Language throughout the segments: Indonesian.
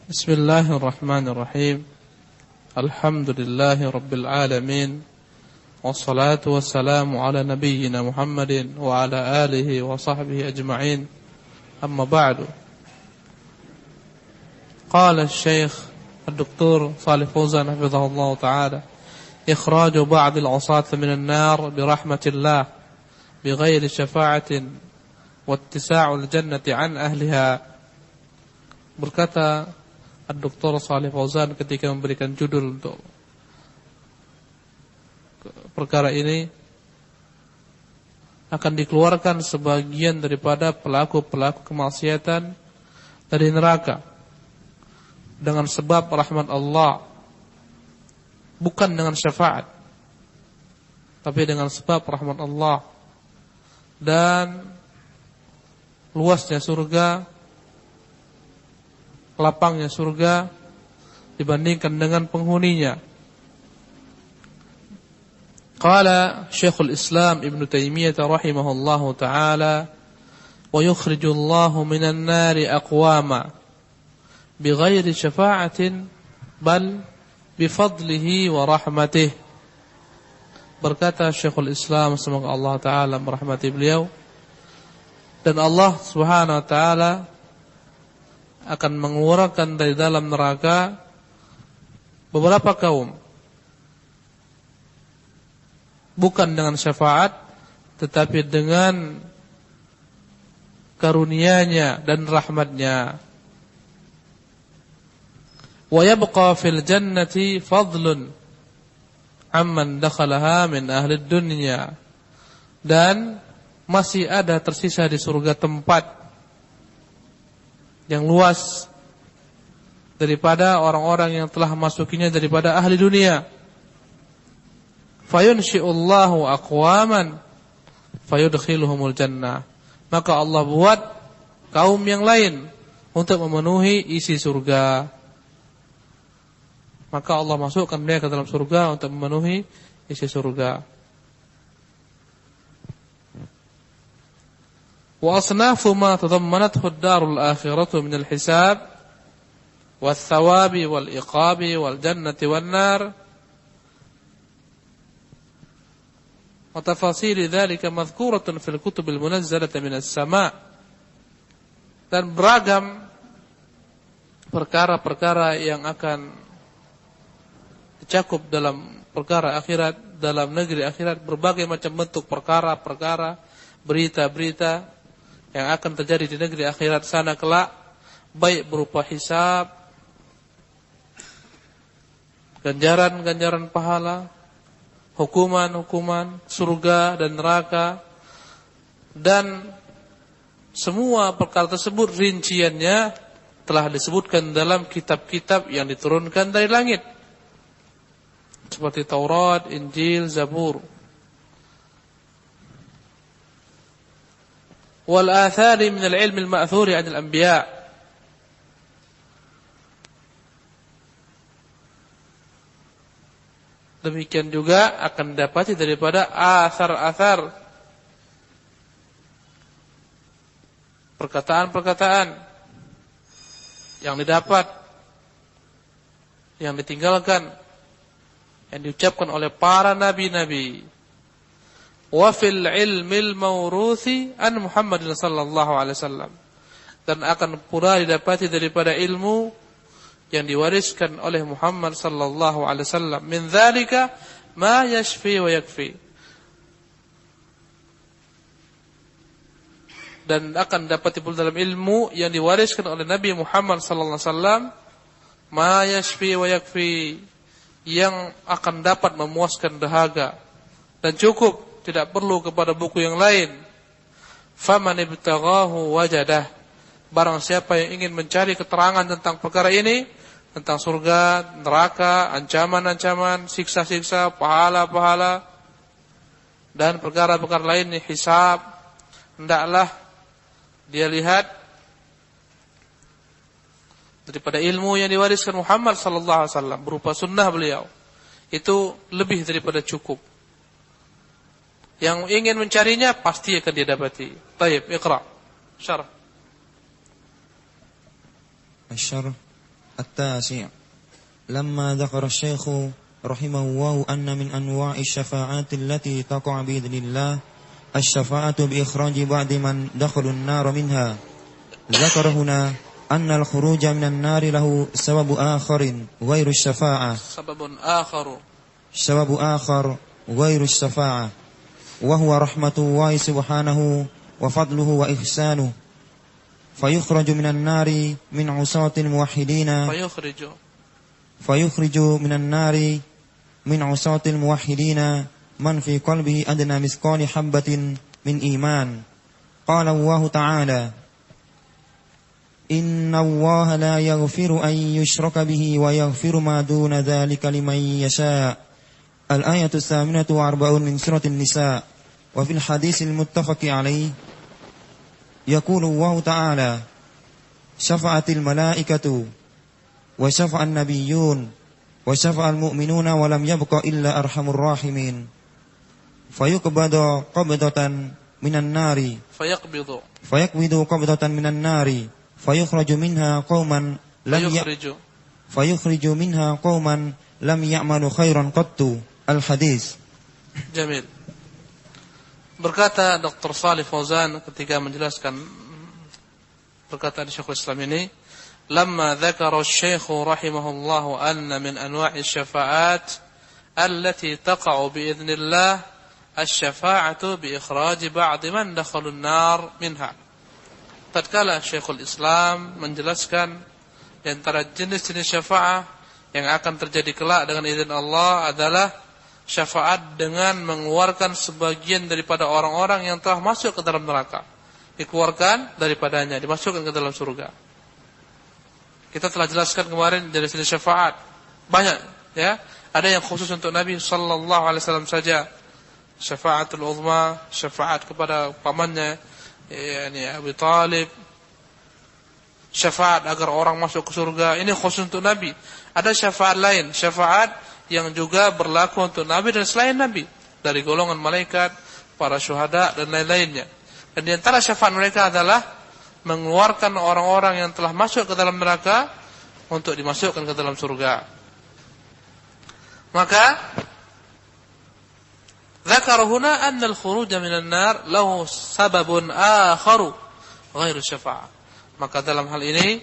Bismillahirrahmanirrahim. Alhamdulillahi rabbil alamin. Wassalatu wassalamu ala nabiyyina Muhammadin wa ala alihi wa sahbihi ajma'in. Amma ba'du. Qala asy-syaikh Dr. Shalih Fauzan hafizahullah ta'ala, ikhraju ba'd al-'usat min an-nar bi rahmatillah bi ghairi syafa'atin wa ittisa'ul jannati 'an ahliha. Berkata Dr. Shalih Fauzan ketika memberikan judul untuk perkara ini, akan dikeluarkan sebagian daripada pelaku-pelaku kemaksiatan dari neraka dengan sebab rahmat Allah, bukan dengan syafaat, tapi dengan sebab rahmat Allah dan luasnya surga, lapangnya surga dibandingkan dengan penghuninya. Qala Syekhul Islam Ibn Taimiyah rahimahullahu ta'ala, wa yukhrijullahu minan nari aqwama bighairi syafa'atin bal bifadlihi wa rahmatih. Berkata Syekhul Islam, semoga Allah ta'ala merahmati beliau, dan Allah subhanahu wa ta'ala akan mengeluarkan dari dalam neraka beberapa kaum, bukan dengan syafaat, tetapi dengan karunia-Nya dan rahmat-Nya. Wa yabqa fil jannati fadlun amman dakhalaha min ahli dunya, dan masih ada tersisa di surga tempat yang luas daripada orang-orang yang telah masukinya daripada ahli dunia. Fayunshi'ullahu aqwaman fayudkhiluhumul jannah, maka Allah buat kaum yang lain untuk memenuhi isi surga, maka Allah masukkan mereka ke dalam surga untuk memenuhi isi surga. Wa asnafu ma tadammanathu ad-darul akhiratu min al-hisab wath-thawabi wal-iqabi wal-jannati wan-nar wa tafasili dzalika madhkuratun fil kutubil munazzalati min as-sama'. Dan beragam perkara-perkara yang akan dicakup dalam perkara akhirat, dalam negeri akhirat, berbagai macam bentuk perkara-perkara, berita-berita yang akan terjadi di negeri akhirat sana kelak, baik berupa hisab, ganjaran-ganjaran pahala, hukuman-hukuman, surga dan neraka, dan semua perkara tersebut rinciannya telah disebutkan dalam kitab-kitab yang diturunkan dari langit, seperti Taurat, Injil, Zabur. Wal athari min al-ilmi al-ma'thuri 'an al-anbiya'. Demikian juga akan didapati daripada athar-athar, perkataan-perkataan yang didapat, yang ditinggalkan, yang diucapkan oleh para nabi-nabi. Wa fil ilmil mawruthi an Muhammadin sallallahu alaihi wasallam, dan akan pula didapati daripada ilmu yang diwariskan oleh Muhammad sallallahu alaihi wasallam, min dzalika ma yashfi wa yakfi, dan akan dapati pula dalam ilmu yang diwariskan oleh Nabi Muhammad sallallahu alaihi wasallam, ma yashfi wa yakfi, yang akan dapat memuaskan dahaga dan cukup, tidak perlu kepada buku yang lain. Faman ibtaghahu wajadah, barang siapa yang ingin mencari keterangan tentang perkara ini, tentang surga, neraka, ancaman-ancaman, siksa-siksa, pahala-pahala, dan perkara-perkara lainnya, hisab, hendaklah dia lihat daripada ilmu yang diwariskan Muhammad sallallahu alaihi wasallam berupa sunnah beliau. Itu lebih daripada cukup. Yang ingin mencarinya pasti akan dia dapati. Taib, iqra. Syarah. Asy-syarh التاسع لما ذكر الشيخ رحمه الله أن من أنواع الشفاعات التي تقع بإذن الله الشفاعة بإخراج بعض من دخلوا النار منها ذكر هنا أن الخروج من النار له سبب آخر غير الشفاعة سبب آخر غير الشفاعة وهو رحمة الله سبحانه وفضله وإحسانه فيخرج من النار من عصاة الموحدين فيخرج من النار من عصاة الموحدين من في قلبه أدنى مثقال حبة من إيمان قال الله تعالى إن الله لا يغفر أن يشرك به ويغفر ما دون ذلك لمن يشاء الآية 48 من سورة النساء وفي الحديث المتفق عليه يقول الله تعالى شفعت الملائكة وشفع النبيون وشفع المؤمنون ولم يبق إلا أرحم الراحمين فيقبض قبضة من النار فيقبض قبضة من النار فيخرج منها قوما لم يعملوا خيرا قط الحديث. Jamil. Berkata Dr. Shalih Fauzan ketika menjelaskan perkataan Syekhul Islam ini, lamma dzakara asy-syekh rahimahullahu anna min anwa'i syafa'at allati taqa'u bi idznillah asy-syafa'atu bi ikhraj ba'd man dakhala an-nar minha. Tatkala Syekhul Islam menjelaskan di antara jenis-jenis syafaat yang akan terjadi kelak dengan izin Allah adalah syafaat dengan mengeluarkan sebagian daripada orang-orang yang telah masuk ke dalam neraka, dikeluarkan daripadanya, dimasukkan ke dalam surga. Kita telah jelaskan kemarin dari jenis syafaat banyak, ya. Ada yang khusus untuk Nabi sallallahu alaihi wasallam saja, syafaatul uzma, syafaat kepada pamannya, yakni Abi Thalib, syafaat agar orang masuk ke surga, ini khusus untuk Nabi. Ada syafaat lain, syafaat yang juga berlaku untuk Nabi dan selain Nabi, dari golongan malaikat, para syuhada dan lain-lainnya. Dan di antara syafaat mereka adalah mengeluarkan orang-orang yang telah masuk ke dalam neraka untuk dimasukkan ke dalam surga. Maka dzakara huna anna al-khuruj minan nar lahu sababun akharu ghairu syafa'ah. Maka dalam hal ini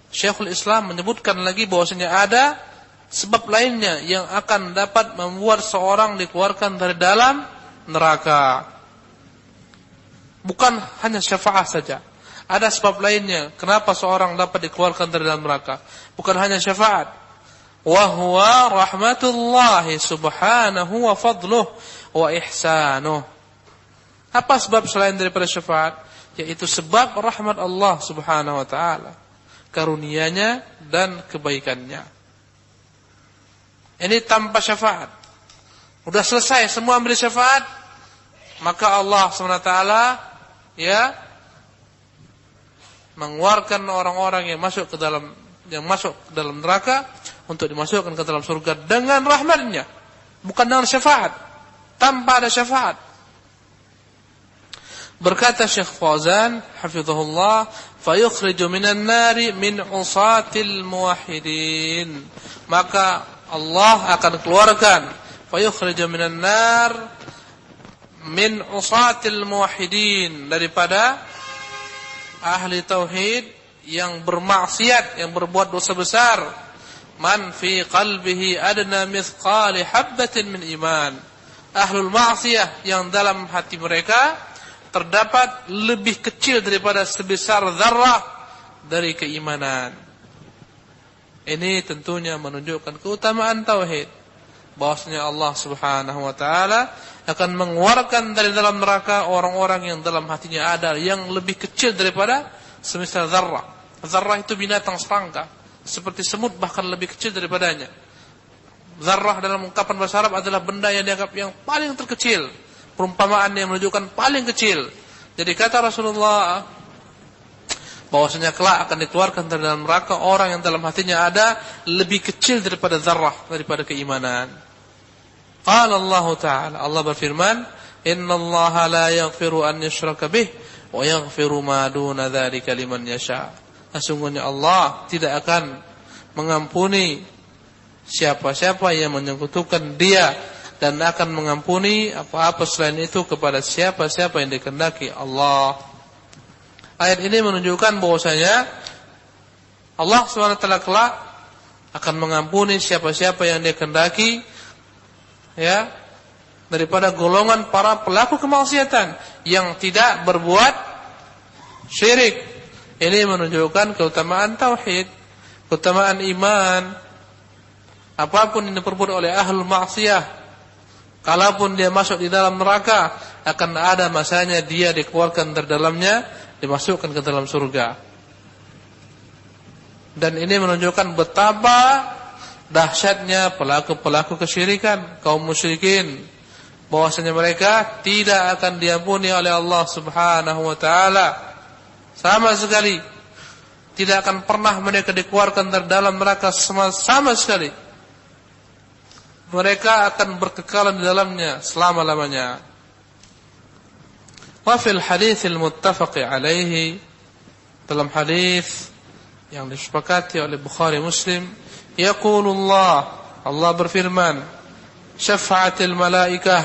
Syekhul Islam menyebutkan lagi bahwasanya ada sebab lainnya yang akan dapat membuat seorang dikeluarkan dari dalam neraka. Bukan hanya syafaat saja. Ada sebab lainnya kenapa seorang dapat dikeluarkan dari dalam neraka. Bukan hanya syafaat. Wa huwa rahmatullahi subhanahu wa fadluh wa ihsanuh. Apa sebab selain daripada syafaat? Yaitu sebab rahmat Allah subhanahu wa ta'ala, karunia-Nya dan kebaikannya. Ini tanpa syafaat. Sudah selesai semua ambil syafaat, maka Allah SWT ya mengeluarkan orang-orang yang masuk ke dalam neraka untuk dimasukkan ke dalam surga dengan rahmat-Nya, bukan dengan syafaat. Tanpa ada syafaat. Berkata Syekh Fauzan hafizahullah, fayukhriju minan nari min usatil muwahhidin. Maka Allah akan keluarkan fayukhriju minan nar min usatil muwahhidin, daripada ahli tauhid yang bermaksiat, yang berbuat dosa besar, man fi qalbihi adna mithqali habbatin min iman. Ahlul maksiyah yang dalam hati mereka terdapat lebih kecil daripada sebesar zarrah dari keimanan. Ini tentunya menunjukkan keutamaan tauhid, bahwasanya Allah Subhanahu wa taala akan mengeluarkan dari dalam neraka orang-orang yang dalam hatinya ada yang lebih kecil daripada semisal zarrah. Zarrah itu binatang serangga, seperti semut bahkan lebih kecil daripadanya. Zarrah dalam ungkapan bahasa Arab adalah benda yang dianggap yang paling terkecil, perumpamaan yang menunjukkan paling kecil. Jadi kata Rasulullah bahwasanya kelak akan dikeluarkan dari dalam neraka orang yang dalam hatinya ada lebih kecil daripada zarrah, daripada keimanan. Qala Allah Ta'ala, Allah berfirman, innallaha la yaghfiru an yushraka bih wa yaghfiru ma duna dzalika liman yasha. Sesungguhnya Allah tidak akan mengampuni siapa-siapa yang menyekutukan Dia, dan akan mengampuni apa-apa selain itu kepada siapa-siapa yang dikehendaki Allah. Ayat ini menunjukkan bahwasanya Allah SWT kelak akan mengampuni siapa-siapa yang Dia kehendaki, ya, daripada golongan para pelaku kemaksiatan yang tidak berbuat syirik. Ini menunjukkan keutamaan tauhid, keutamaan iman. Apapun yang diperbuat oleh ahlul maksiyah, kalaupun dia masuk di dalam neraka, akan ada masanya dia dikeluarkan dari dalamnya, dimasukkan ke dalam surga. Dan ini menunjukkan betapa dahsyatnya pelaku-pelaku kesyirikan, kaum musyrikin, bahwasanya mereka tidak akan diampuni oleh Allah Subhanahu wa taala sama sekali. Tidak akan pernah mereka dikeluarkan dari dalam neraka sama sekali. Mereka akan berkekalan di dalamnya selama-lamanya. Wa fil haditsil muttafaqi alaihi, dalam hadis yang disepakati oleh Bukhari Muslim, yaqulullah, Allah berfirman, syafa'atil malaikah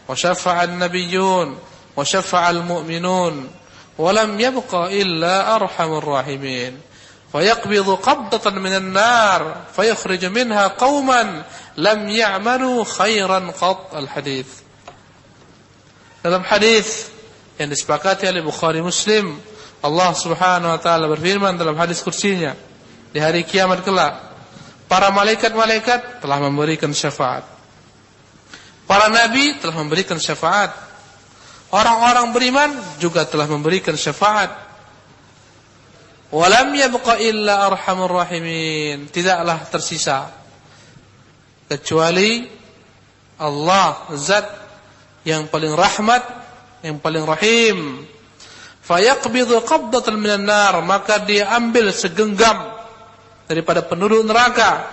wa syafa'an nabiyyun wa syafa'al mu'minun wa lam yabqa illa arhamur rahimin. فيقبض قبضة من النار فيخرج منها قوما لم يعملوا خيرا قط. الحديث. Dalam hadis yang disepakati oleh Bukhari Muslim, Allah Subhanahu wa taala berfirman dalam hadis kursinya, di hari kiamat kelak, para malaikat-malaikat telah memberikan syafaat, para nabi telah memberikan syafaat, orang-orang beriman juga telah memberikan syafaat. Walam yabqa illa arhamur rahimin, tidaklah tersisa kecuali Allah, zat yang paling rahmat, yang paling rahim. Fayaqbidu qabdatan minan nar, maka dia ambil segenggam daripada penduduk neraka.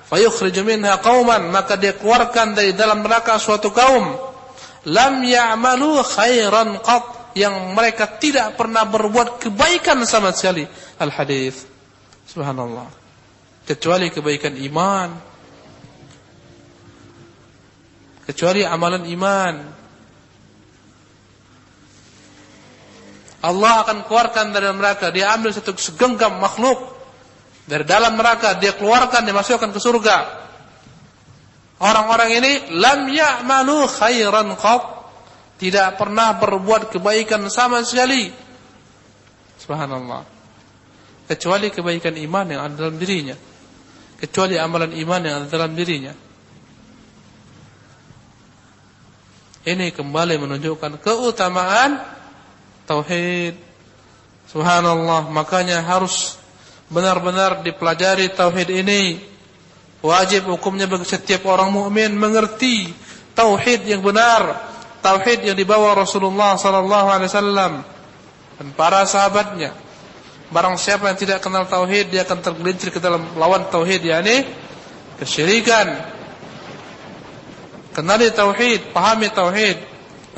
Fayukhriju minha qauman, maka dia keluarkan dari dalam neraka suatu kaum lam ya'malu khairan qat, yang mereka tidak pernah berbuat kebaikan sama sekali. Al-hadis. Subhanallah. Kecuali kebaikan iman, kecuali amalan iman. Allah akan keluarkan dari neraka, dia ambil satu segenggam makhluk dari dalam neraka, dia keluarkan, dimasukkan ke surga. Orang-orang ini lam ya'malu khairan qat, tidak pernah berbuat kebaikan sama sekali. Subhanallah. Kecuali kebaikan iman yang ada dalam dirinya, kecuali amalan iman yang ada dalam dirinya. Ini kembali menunjukkan keutamaan tauhid. Subhanallah. Makanya harus benar-benar dipelajari tauhid ini. Wajib hukumnya bagi setiap orang mukmin mengerti tauhid yang benar, tauhid yang dibawa Rasulullah sallallahu alaihi wasallam dan para sahabatnya. Barang siapa yang tidak kenal tauhid, dia akan tergelincir ke dalam lawan tauhid, yakni kesyirikan. Kenali tauhid, pahami tauhid.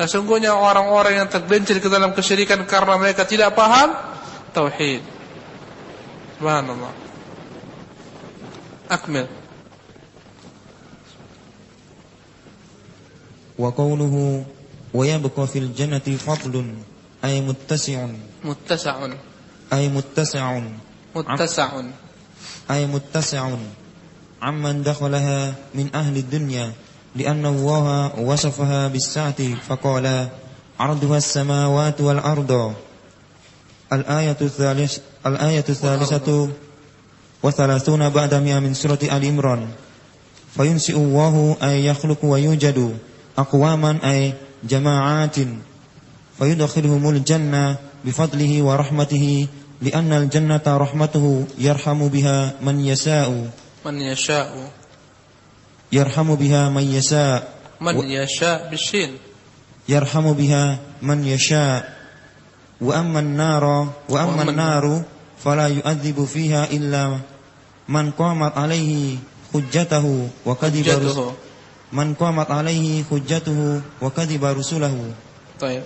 Dan sungguhnya orang-orang yang tergelincir ke dalam kesyirikan karena mereka tidak paham tauhid. Subhanallah. Akmil. Wa qawluhu wa yabqa fil jannati fadlun ay muttasi'un. Muttasa'un. أي متسع عمن دخلها من أهل الدنيا لأن الله وصفها بالسعة فقال عرضها السماوات والأرض. الآية الثالثة وثلاثون بعد مئة من سورة آل عمران. فينشئ الله أي يخلق ويوجد أقواما أي جماعات فيدخلهم الجنة بفضله ورحمته لأن الجنة رحمته يرحم بها من يشاء يرحم بها من يشاء بالشين يرحم بها من يشاء وأما النار فلا يؤذب فيها إلا من قامت عليه حجته وكذب رسله. طيب.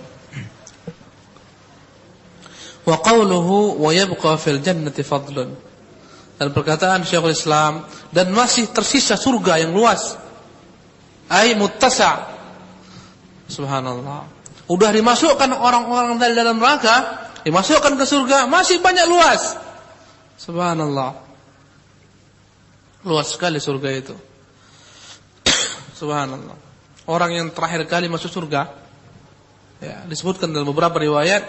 Wa qawluhu wa yabqa fil jannati fadlun, Dan perkataan Syekhul Islam, dan masih tersisa surga yang luas. Ai muttasa'. Subhanallah. Udah dimasukkan orang-orang dari dalam neraka, dimasukkan ke surga, masih banyak luas. Subhanallah. Luas sekali surga itu. Subhanallah. Orang yang terakhir kali masuk surga, ya, disebutkan dalam beberapa riwayat,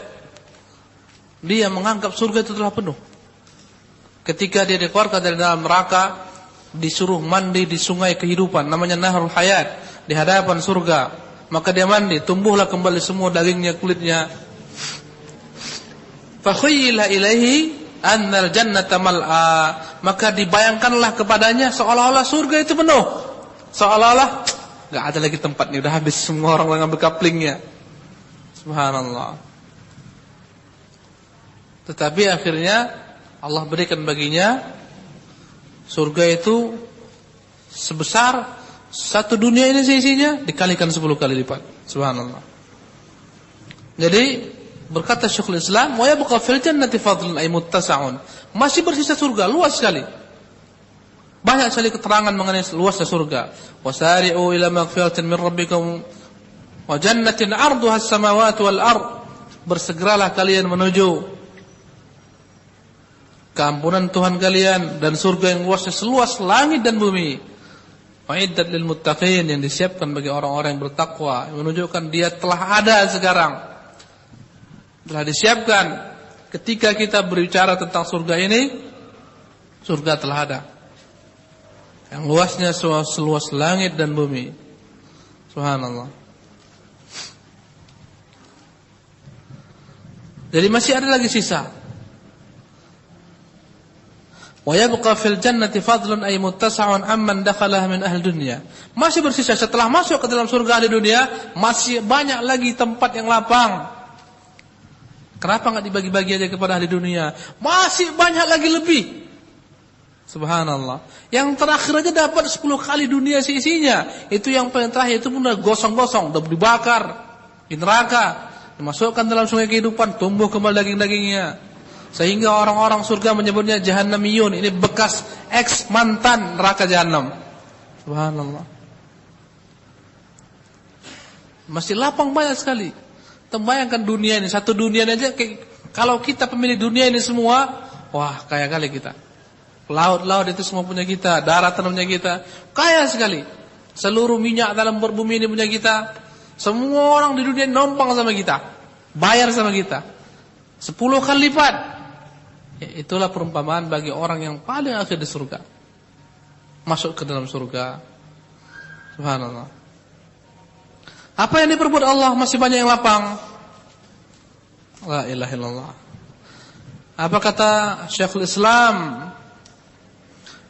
dia menganggap surga itu telah penuh. Ketika dia dikeluarkan dari dalam neraka, disuruh mandi di sungai kehidupan, namanya Nahrul Hayat, di hadapan surga. Maka dia mandi, tumbuhlah kembali semua dagingnya, kulitnya. Fakhuyyila ilaihi annal jannata mal'a. Maka dibayangkanlah kepadanya seolah-olah surga itu penuh. Seolah-olah enggak ada lagi tempatnya, udah habis semua orang mengambil kaplingnya. Subhanallah. Tetapi akhirnya Allah berikan baginya surga itu sebesar satu dunia ini seisinya dikalikan 10 kali lipat. Subhanallah. Jadi berkata Syekhul Islam, wa yabqa fil jannati fadlun ay muttasa'un. Masih bersisa surga luas sekali. Banyak sekali keterangan mengenai luasnya surga. Wasari'u ila maghfiratin min rabbikum wa jannatin 'arduha as-samawati wal ard. Bersegeralah kalian menuju keampunan Tuhan kalian dan surga yang luasnya seluas langit dan bumi. Wa'iddat lil muttaqin, yang disiapkan bagi orang-orang yang bertakwa, yang menunjukkan dia telah ada sekarang. Telah disiapkan. Ketika kita berbicara tentang surga ini, surga telah ada. Yang luasnya seluas langit dan bumi. Subhanallah. Jadi masih ada lagi sisa. Wa yabqa fil jannati fadlun ay muttasa'un amman dakhalah min ahli dunya. Masih bersisa setelah masuk ke dalam surga ahli dunia, masih banyak lagi tempat yang lapang. Kenapa enggak dibagi-bagi aja kepada ahli dunia? Masih banyak lagi lebih. Subhanallah. Yang terakhir aja dapat 10 kali dunia seisinya. Itu yang paling terakhir itu pun udah gosong-gosong, udah dibakar di neraka, dimasukkan dalam sungai kehidupan, tumbuh kembali daging-dagingnya. Sehingga orang-orang surga menyebutnya jahannamiyun. Ini bekas ex mantan neraka jahannam. Subhanallah. Masih lapang banyak sekali. Bayangkan dunia ini, satu dunia ini aja. Kalau kita pemilik dunia ini semua, wah kaya kali kita. Laut-laut itu semua punya kita, daratan punya kita, kaya sekali. Seluruh minyak dalam bumi ini punya kita. Semua orang di dunia numpang sama kita, bayar sama kita 10 kali lipat. Ya, itulah perumpamaan bagi orang yang paling akhir di surga, masuk ke dalam surga. Subhanallah. Apa yang diperbuat Allah masih banyak yang lapang. La ilaha illallah. Apa kata Syekhul Islam?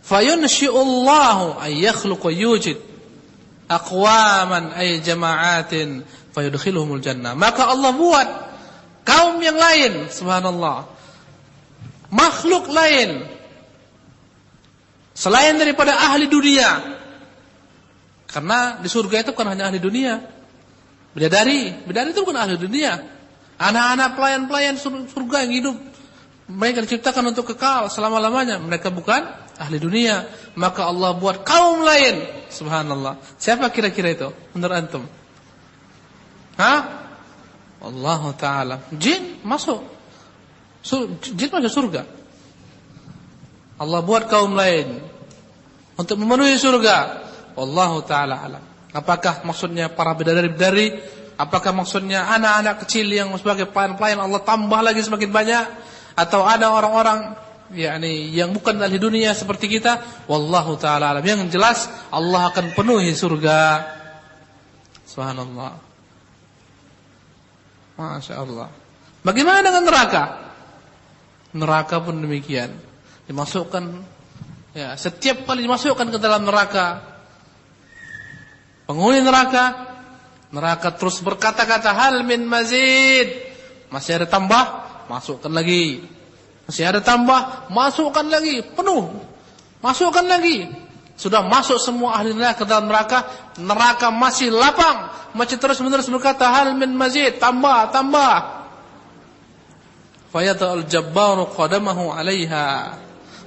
Fayunshi'ullahu ay yakhluqa yujid aqwaman ay jama'atin fayudkhiluhumul jannah. Maka Allah buat kaum yang lain, subhanallah, makhluk lain selain daripada ahli dunia. Karena di surga itu bukan hanya ahli dunia. Bidadari itu bukan ahli dunia. Anak-anak pelayan-pelayan surga yang hidup, mereka diciptakan untuk kekal selama-lamanya. Mereka bukan ahli dunia. Maka Allah buat kaum lain. Subhanallah. Siapa kira-kira itu menurut antum? Allah Ta'ala. Jin masuk. Jin masuk surga. Allah buat kaum lain untuk memenuhi surga. Allah Ta'ala alam. Apakah maksudnya para bidadari-bidadari? Apakah maksudnya anak-anak kecil yang sebagai pelayan-pelayan Allah tambah lagi semakin banyak? Atau ada orang-orang yang bukan ahli dunia seperti kita? Wallahu ta'ala alam. Yang jelas Allah akan penuhi surga. Subhanallah. Masya Allah. Bagaimana dengan neraka? Neraka pun demikian. Dimasukkan, setiap kali dimasukkan ke dalam neraka, penghuni neraka terus berkata-kata, hal min mazid. Masih ada tambah, masukkan lagi. Masih ada tambah, masukkan lagi. Penuh, masukkan lagi. Sudah masuk semua ahli neraka ke dalam neraka. Neraka masih lapang, masih terus-menerus berkata, hal min mazid. Tambah. Fayadha'ul jabbaru qadamahu 'alaiha.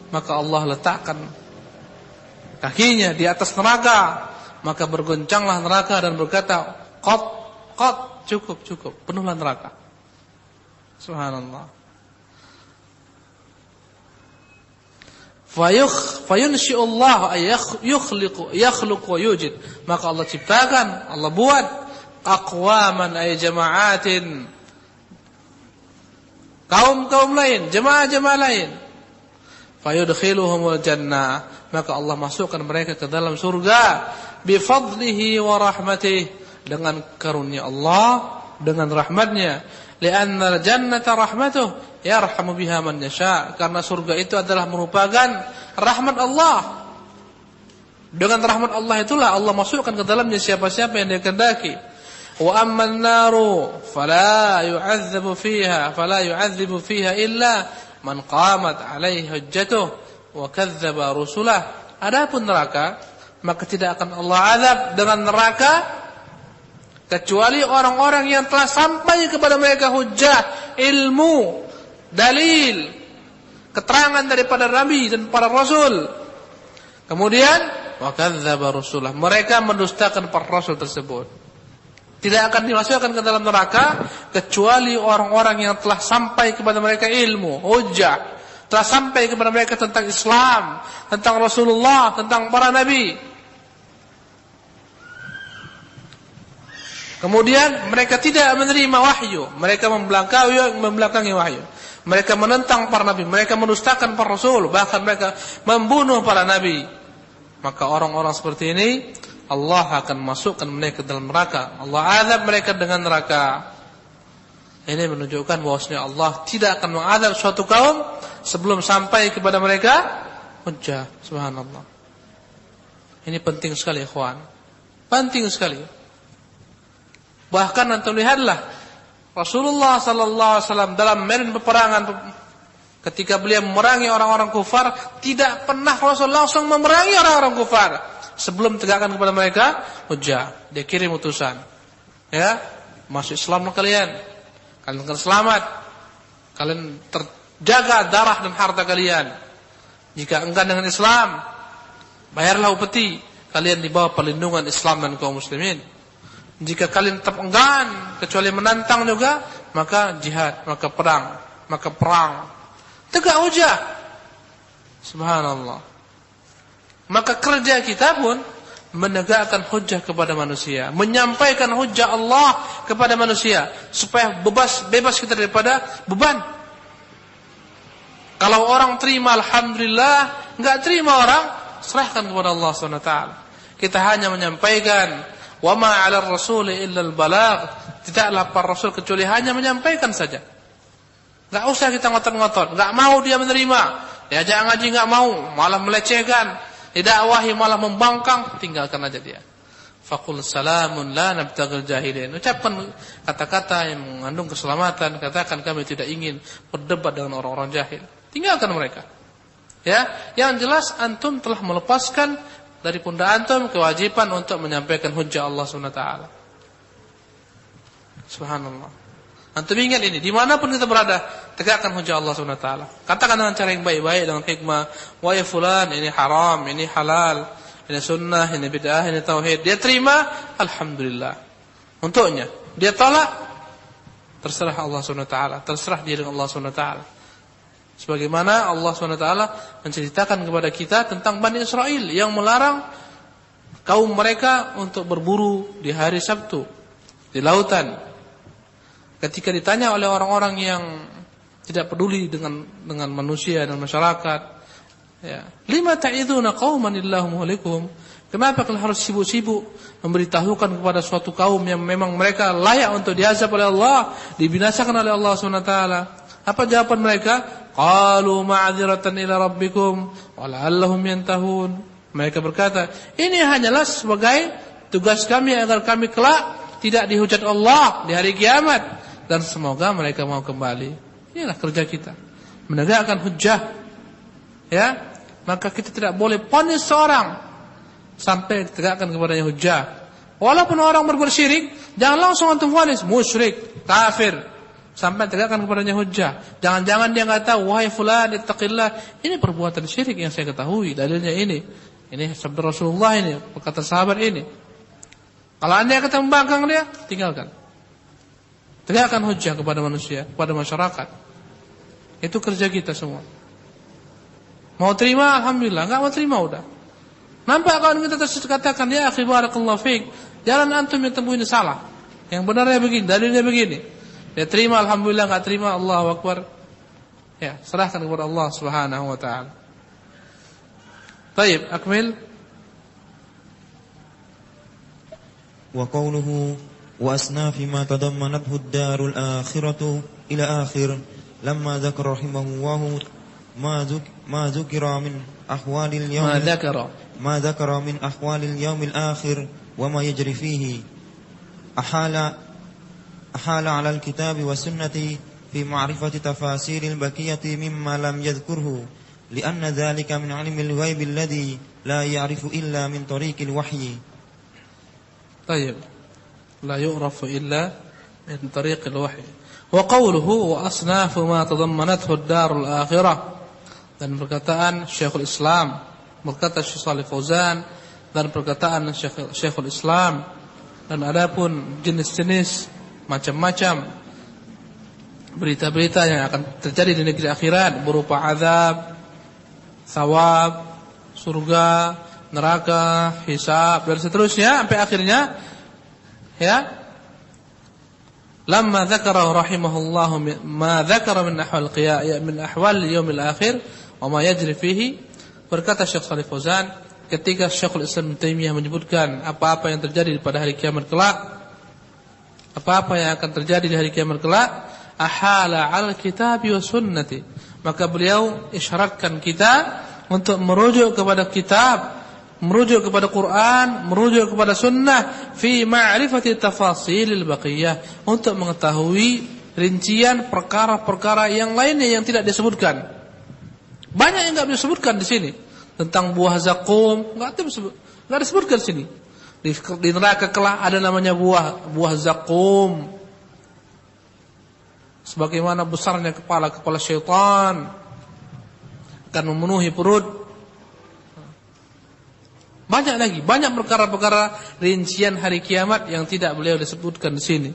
maka Allah letakkan kakinya di atas neraka, maka bergoncanglah neraka dan berkata, qat, cukup, penuhlah neraka. Subhanallah. Fayunshi'ullah yakhluqu wa yujid. Maka Allah ciptakan, Allah buat aqwaman ay jama'atin, kaum lain, jemaah lain. Fayudkhiluhumul jannah, maka Allah masukkan mereka ke dalam surga bifadlihi wa rahmatih, dengan karunia Allah, dengan rahmatnya. Li'anna al-jannata rahmatuh yarhamu biha man yasha, karena surga itu adalah merupakan rahmat Allah. Dengan rahmat Allah itulah Allah masukkan ke dalamnya siapa-siapa yang Dia kehendaki. Wa amman naru fala yu'adzibu fiha illa man qamat alaihi hujjatuh wa kadzdzaba rusulah. Adapun neraka, maka tidak akan Allah azab dengan neraka kecuali orang-orang yang telah sampai kepada mereka hujjah, ilmu, dalil, keterangan daripada Nabi dan para Rasul. Kemudian wa kadzdzaba rusulah, mereka mendustakan para Rasul tersebut. Tidak akan dimasukkan ke dalam neraka kecuali orang-orang yang telah sampai kepada mereka ilmu, hujjah, telah sampai kepada mereka tentang Islam, tentang Rasulullah, tentang para Nabi. Kemudian mereka tidak menerima wahyu, mereka membelakangi wahyu. Mereka menentang para nabi, mereka mendustakan para rasul, bahkan mereka membunuh para nabi. Maka orang-orang seperti ini Allah akan masukkan mereka ke dalam neraka. Allah azab mereka dengan neraka. Ini menunjukkan bahwasanya Allah tidak akan mengazab suatu kaum sebelum sampai kepada mereka hujjah. Subhanallah. Ini penting sekali, ikhwan. Penting sekali. Bahkan antum lihatlah Rasulullah sallallahu alaihi wasallam dalam medan peperangan, ketika beliau memerangi orang-orang kufar, tidak pernah Rasul langsung memerangi orang-orang kufar sebelum tegakkan kepada mereka hujjah. Dia kirim utusan, ya, masuk Islam kalian akan selamat, kalian terjaga darah dan harta kalian. Jika enggan dengan Islam, bayarlah upeti, kalian di bawah perlindungan Islam dan kaum muslimin. Jika kalian tetap enggan, kecuali menantang juga, maka jihad, maka perang. Tegak hujjah. Subhanallah. Maka kerja kita pun menegakkan hujjah kepada manusia, menyampaikan hujjah Allah kepada manusia, supaya bebas kita daripada beban. Kalau orang terima, alhamdulillah. Enggak terima orang, serahkan kepada Allah SWT. Kita hanya menyampaikan. Wa ma 'ala ar-rasul illa al-balagh. Tidaklah para rasul kecuali hanya menyampaikan saja. Enggak usah kita ngotot-ngotot. Enggak mau dia menerima, diajak ngaji enggak mau, malah melecehkan, didakwahi malah membangkang, tinggalkan aja dia. Faqul salamun la nabtaghil jahilin. Ucapkan kata-kata yang mengandung keselamatan, katakan kami tidak ingin berdebat dengan orang-orang jahil. Tinggalkan mereka. Ya, yang jelas antum telah melepaskan dari pundak antum kewajiban untuk menyampaikan hujjah Allah SWT. Subhanallah. Antum ingat ini, dimanapun kita berada, tegakkan hujjah Allah SWT. Katakan dengan cara yang baik-baik, dengan hikmah. Wa ya fulan, ini haram, ini halal, ini sunnah, ini bid'ah, ini tauhid. Dia terima, alhamdulillah. Untuknya. Dia tolak, terserah Allah SWT. Terserah dia dengan Allah SWT. Sebagaimana Allah SWT menceritakan kepada kita tentang Bani Israel yang melarang kaum mereka untuk berburu di hari Sabtu di lautan. Ketika ditanya oleh orang-orang yang tidak peduli dengan manusia dan masyarakat, ya, lima ta'iduna qauman illahu muhlikuhum, kenapa kalian harus sibuk-sibuk memberitahukan kepada suatu kaum yang memang mereka layak untuk diazab oleh Allah, dibinasakan oleh Allah SWT? Apa jawaban mereka? Qalu ma'dziratan ila rabbikum wa la'allahum yantahun. Mereka berkata, ini hanyalah sebagai tugas kami agar kami kelak tidak dihujat Allah di hari kiamat, dan semoga mereka mau kembali. Inilah kerja kita, menegakkan hujjah. Ya, maka kita tidak boleh vonis seorang sampai tegakkan kepadanya hujjah. Walaupun orang berbuat syirik, jangan langsung antum vonis musyrik, kafir. sampai tegakkan kepadanya hujjah. Jangan-jangan dia enggak tahu, wahai fulan ittaqillah, ini perbuatan syirik yang saya ketahui, dalilnya ini. Ini sabda Rasulullah ini, perkataan sahabat ini. Kalau Anda kata membangkang dia, tinggalkan. Tegakkan hujjah kepada manusia, kepada masyarakat. Itu kerja kita semua. Mau terima alhamdulillah, enggak mau terima udah. Nampak kawan kita terus katakan, ya akhi barakallahu fiik, jalan antum yang tempuh ini salah. Yang benarnya begini, dalilnya begini. Ya terima alhamdulillah, enggak terima Allahu akbar. Ya, serahkan kepada Allah Subhanahu wa taala. Baik, akmil. Wa qawluhu wa asnafi ma tadammanathu ad-darul akhiratu ila akhir lamma dzakara rahimahullahu ma dzukira min ahwalil yawm ما ذكر من أحوال اليوم الآخر وما يجري فيه أحال على الكتاب والسنة في معرفة تفاسير البقية مما لم يذكره لأن ذلك من علم الغيب الذي لا يعرف إلا من طريق الوحي. طيب لا يعرف إلا من طريق الوحي. وقوله وأصناف ما تضمنته الدار الآخرة, dan perkataan Syekhul Islam, berkata Syekh Shalih Fauzan, dan perkataan Syekhul Islam, dan adapun jenis-jenis macam-macam berita-berita yang akan terjadi di negeri akhirat berupa azab, thawab, surga, neraka, hisab dan seterusnya sampai akhirnya, ya. Lamma dzakara rahimahullah ma dzakara min ahwal yaumil akhir wa ma yajri fihi. Berkata Syekh Shalih Fauzan, ketika Syekhul Islam Ibnu Taimiyah menyebutkan apa-apa yang terjadi pada hari kiamat kelak, apa-apa yang akan terjadi di hari kiamat kelak, ahala 'alal kitabi was sunnati, maka beliau isyaratkan kita untuk merujuk kepada kitab, merujuk kepada Quran, merujuk kepada sunnah fi ma'rifati tafasilil baqiyah, untuk mengetahui rincian perkara-perkara yang lainnya yang tidak disebutkan. Banyak yang enggak disebutkan di sini. Tentang buah zakum enggak disebutkan di sini. Di neraka kelak ada namanya buah zakum. Sebagaimana besarnya kepala syaitan akan memenuhi perut. Banyak perkara-perkara rincian hari kiamat yang tidak beliau disebutkan di sini.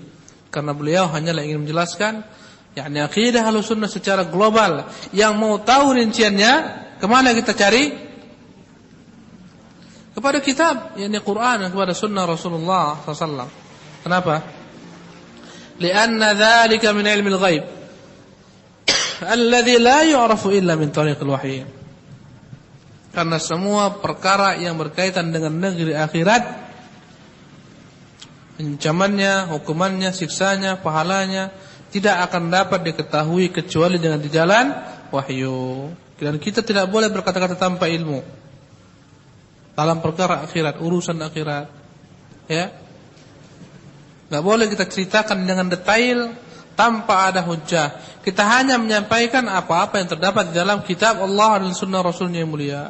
Karena beliau hanyalah ingin menjelaskan yakni akidah Ahlussunnah secara global. Yang mau tahu rinciannya, kemana kita cari? Kepada kitab, yakni Quran, dan kepada sunnah Rasulullah SAW. Kenapa? Lianna dzalika min ilmil ghaib alladzi la yu'rafu illa min tariqil wahyi. Karena semua perkara yang berkaitan dengan negeri akhirat, ancamannya, hukumannya, siksanya, pahalanya, tidak akan dapat diketahui kecuali dengan di jalan wahyu. Dan kita tidak boleh berkata-kata tanpa ilmu dalam perkara akhirat, urusan akhirat, ya. Enggak boleh kita ceritakan dengan detail tanpa ada hujjah. Kita hanya menyampaikan apa-apa yang terdapat di dalam kitab Allah dan sunnah Rasulnya yang mulia.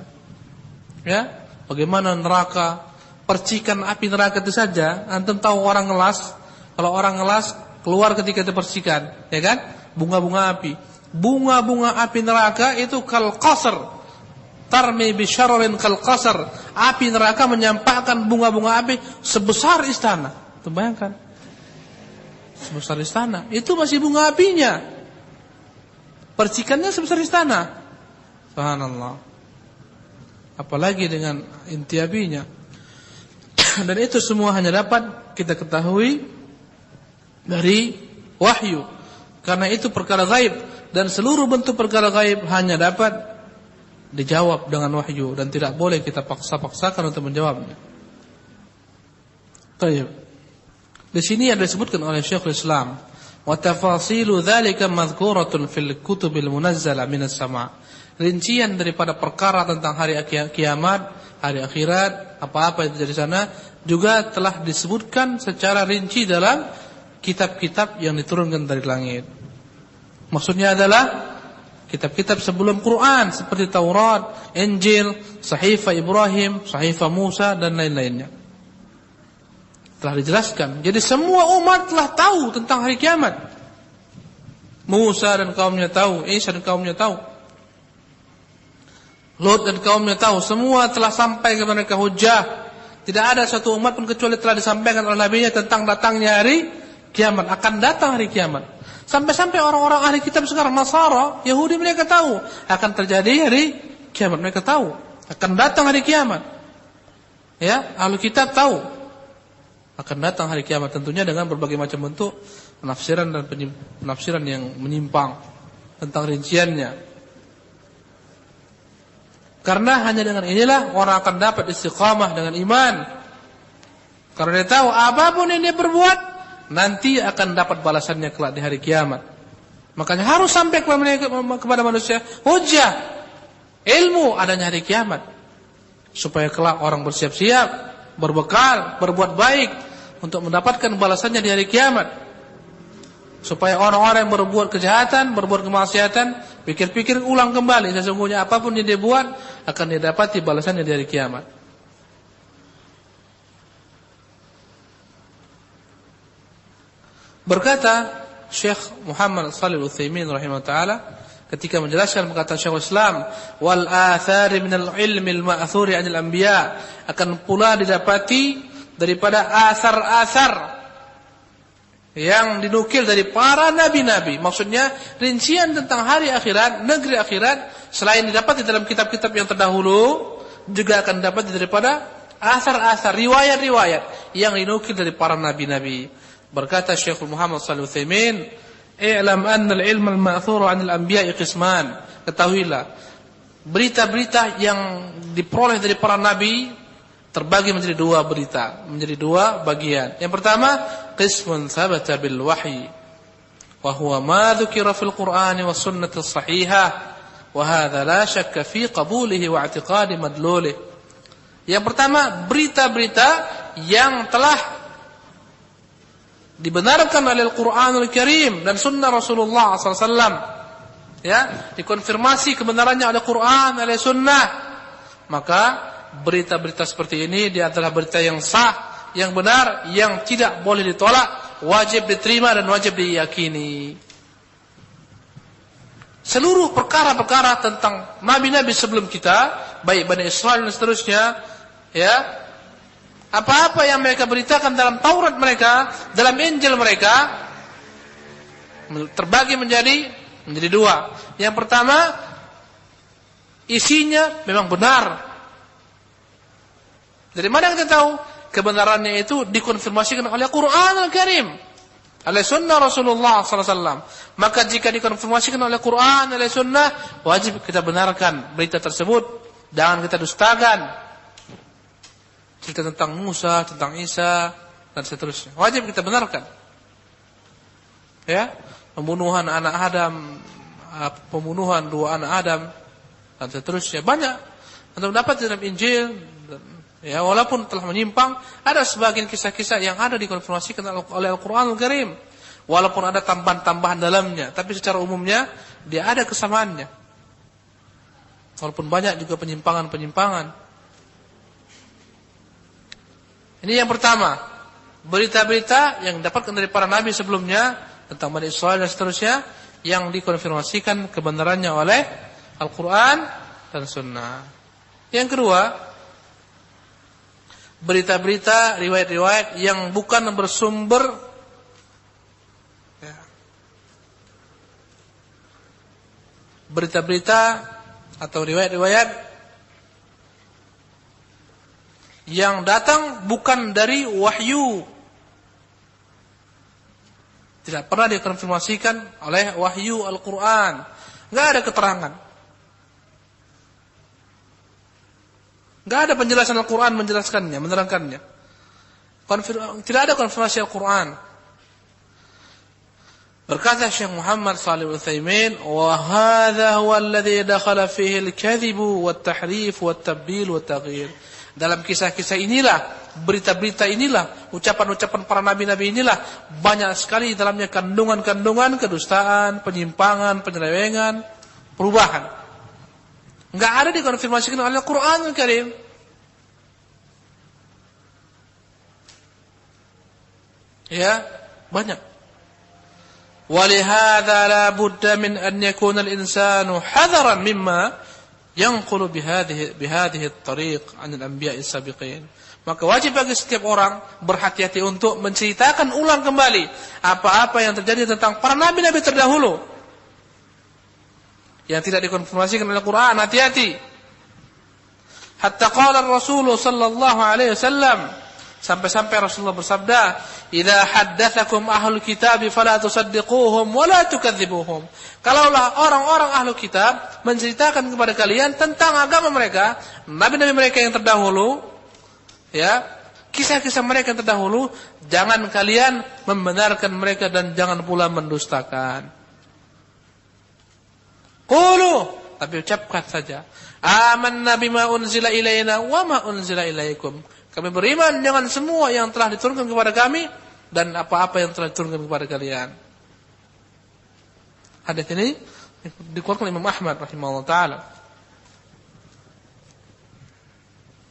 Ya, bagaimana neraka, percikan api neraka itu saja. Antum tahu orang ngelas, kalau orang ngelas keluar ketika dibersihkan, ya kan? Bunga-bunga api. Bunga-bunga api neraka itu kal qasr. Tarmi bi syararin kal qasr. Api neraka menyampakkan bunga-bunga api sebesar istana. Tuh bayangkan. Sebesar istana. Itu masih bunga apinya. Percikannya sebesar istana. Subhanallah. Apalagi dengan inti apinya. Dan itu semua hanya dapat kita ketahui dari wahyu. Karena itu perkara gaib, dan seluruh bentuk perkara gaib hanya dapat dijawab dengan wahyu, dan tidak boleh kita paksa-paksakan untuk menjawabnya. Baik. Di sini ada disebutkan oleh Syekhul Islam, wa tafasilu dzalika madhkuratun fil kutubil munazzala minas sama'. Rincian daripada perkara tentang hari kiamat, hari akhirat, apa-apa yang terjadi di sana juga telah disebutkan secara rinci dalam kitab-kitab yang diturunkan dari langit. Maksudnya adalah kitab-kitab sebelum Quran seperti Taurat, Injil, Sahifah Ibrahim, Sahifah Musa dan lain-lainnya. Telah dijelaskan. Jadi semua umat telah tahu tentang hari kiamat. Musa dan kaumnya tahu, Isa dan kaumnya tahu, Lot dan kaumnya tahu. Semua telah sampai kepada mereka hujjah. Tidak ada satu umat pun kecuali telah disampaikan oleh nabinya tentang datangnya hari kiamat, akan datang hari kiamat. Sampai-sampai orang-orang ahli kitab sekarang, Nasara, Yahudi, mereka tahu akan terjadi hari kiamat. Mereka tahu akan datang hari kiamat. Ya, ahli kitab tahu akan datang hari kiamat, tentunya dengan berbagai macam bentuk penafsiran dan penafsiran yang menyimpang tentang rinciannya. Karena hanya dengan inilah orang akan dapat istiqamah dengan iman. Karena dia tahu apapun yang dia berbuat nanti akan dapat balasannya kelak di hari kiamat. Makanya harus sampai kepada manusia hujjah, ilmu adanya hari kiamat, supaya kelak orang bersiap-siap, berbekal, berbuat baik untuk mendapatkan balasannya di hari kiamat. Supaya orang-orang yang berbuat kejahatan, berbuat kemaksiatan, pikir-pikir ulang kembali, sesungguhnya apapun yang dia buat akan didapati balasannya di hari kiamat. Berkata Syekh Muhammad Shalih Al-Utsaimin rahimahullah taala ketika menjelaskan perkataan Syekhul Islam, wal athari minal ilmi al-ma'thuri 'anil anbiya, akan pula didapati daripada asar-asar yang dinukil dari para nabi-nabi. Maksudnya rincian tentang hari akhirat, negeri akhirat, selain didapat di dalam kitab-kitab yang terdahulu, juga akan dapat daripada asar-asar, riwayat-riwayat yang dinukil dari para nabi-nabi. Berkata Syekh Muhammad Shalih Al-Utsaimin, "I'lam anna al-ilma al-ma'thur 'anil anbiya'i qisman." Ketahuilah, berita-berita yang diperoleh dari para nabi terbagi menjadi dua berita, menjadi dua bagian. Yang pertama, qismun thabata bil wahyi, wa huwa ma dzukira fil Qur'ani was sunnati shahihah, wa hadza la syakka fi qabulihi wa i'tiqadi madlulih. Yang pertama, berita-berita yang telah dibenarkan oleh Al-Qur'anul Karim dan sunnah Rasulullah SAW, ya, dikonfirmasi kebenarannya oleh Quran, oleh sunnah. Maka berita-berita seperti ini dia adalah berita yang sah, yang benar, yang tidak boleh ditolak, wajib diterima dan wajib diyakini. Seluruh perkara-perkara tentang nabi-nabi sebelum kita, baik Bani Israil dan seterusnya, ya, apa-apa yang mereka beritakan dalam Taurat mereka, dalam Injil mereka, terbagi menjadi dua. Yang pertama, isinya memang benar. Dari mana kita tahu? Kebenarannya itu dikonfirmasikan oleh Quran Al-Karim, oleh sunnah Rasulullah SAW. Maka jika dikonfirmasikan oleh Quran, oleh sunnah, wajib kita benarkan berita tersebut. Jangan kita dustakan. Cerita tentang Musa, tentang Isa, dan seterusnya, wajib kita benarkan. Ya, pembunuhan anak Adam, pembunuhan dua anak Adam, dan seterusnya, banyak untuk dapat dalam Injil. Ya, walaupun telah menyimpang, ada sebagian kisah-kisah yang ada dikonfirmasikan oleh Al-Quran Al-Karim, walaupun ada tambahan-tambahan dalamnya, tapi secara umumnya dia ada kesamaannya, walaupun banyak juga penyimpangan-penyimpangan. Ini yang pertama, berita-berita yang didapatkan dari para nabi sebelumnya tentang Bani Israil dan seterusnya, yang dikonfirmasikan kebenarannya oleh Al-Quran dan Sunnah. Yang kedua, berita-berita, riwayat-riwayat yang bukan bersumber, ya, berita-berita atau riwayat-riwayat yang datang bukan dari wahyu, tidak pernah dikonfirmasikan oleh wahyu Al-Quran, nggak ada keterangan. Enggak ada penjelasan Al-Quran menjelaskannya, menerangkannya. Tidak ada konfirmasi Al-Quran. Berkata Syekh Muhammad Shalih Al-Utsaimin, wa hadza huwa alladhi dakhala fihi al-kadhib wat-tahrif wat-tabdil wat-taghyir. Dalam kisah-kisah inilah, berita-berita inilah, ucapan-ucapan para nabi-nabi inilah, banyak sekali dalamnya kandungan-kandungan kedustaan, penyimpangan, penyelewengan, perubahan. Enggak ada dikonfirmasikan oleh Al-Quran Al-Karim. Ya, banyak. ولهذا لا بد من أن يكون الإنسان حذرا مما ينقل بهذه الطريق عن الأنبياء السابقين. Maka wajib bagi setiap orang berhati-hati untuk menceritakan ulang kembali apa-apa yang terjadi tentang para nabi-nabi terdahulu yang tidak dikonfirmasikan oleh Quran. Hati-hati. Hatta qala Rasulullah sallallahu alaihi wasallam, sampai-sampai Rasulullah bersabda, "Idza haddatsakum ahlul kitab fala tusaddiquhum wa la tukadzibuhum." Kalaulah orang-orang ahlul kitab menceritakan kepada kalian tentang agama mereka, nabi-nabi mereka yang terdahulu, ya, kisah-kisah mereka yang terdahulu, jangan kalian membenarkan mereka dan jangan pula mendustakan. Qulu, tapi ucapkan saja, amanna bima unzila ilaina wa ma unzila ilaikum. Kami beriman dengan semua yang telah diturunkan kepada kami dan apa-apa yang telah diturunkan kepada kalian. Hadis ini dikeluarkan Imam Ahmad rahimahullah taala.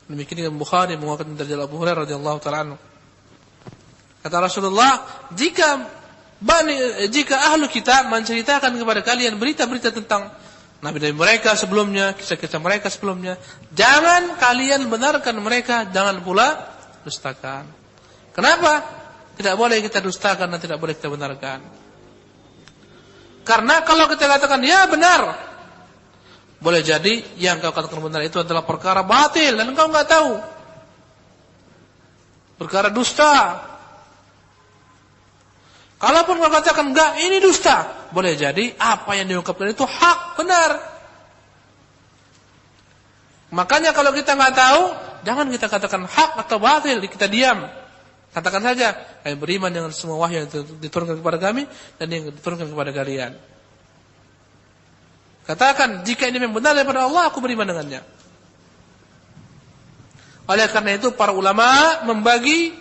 Demikian Imam Bukhari mengeluarkan dari Abu Hurairah radhiyallahu taala anhu. Kata Rasulullah, jika ahlu kitab menceritakan kepada kalian berita-berita tentang nabi-nabi mereka sebelumnya, kisah-kisah mereka sebelumnya, jangan kalian benarkan mereka, jangan pula dustakan. Kenapa? Tidak boleh kita dustakan dan tidak boleh kita benarkan. Karena kalau kita katakan ya benar, boleh jadi yang kau katakan benar itu adalah perkara batil dan engkau enggak tahu. Perkara dusta. Kalaupun kau katakan enggak, ini dusta, boleh jadi apa yang diungkapkan itu hak, benar. Makanya kalau kita enggak tahu, jangan kita katakan hak atau batil, kita diam. Katakan saja, kami beriman dengan semua wahyu yang diturunkan kepada kami dan yang diturunkan kepada kalian. Katakan, jika ini memang benar daripada Allah, aku beriman dengannya. Oleh karena itu para ulama membagi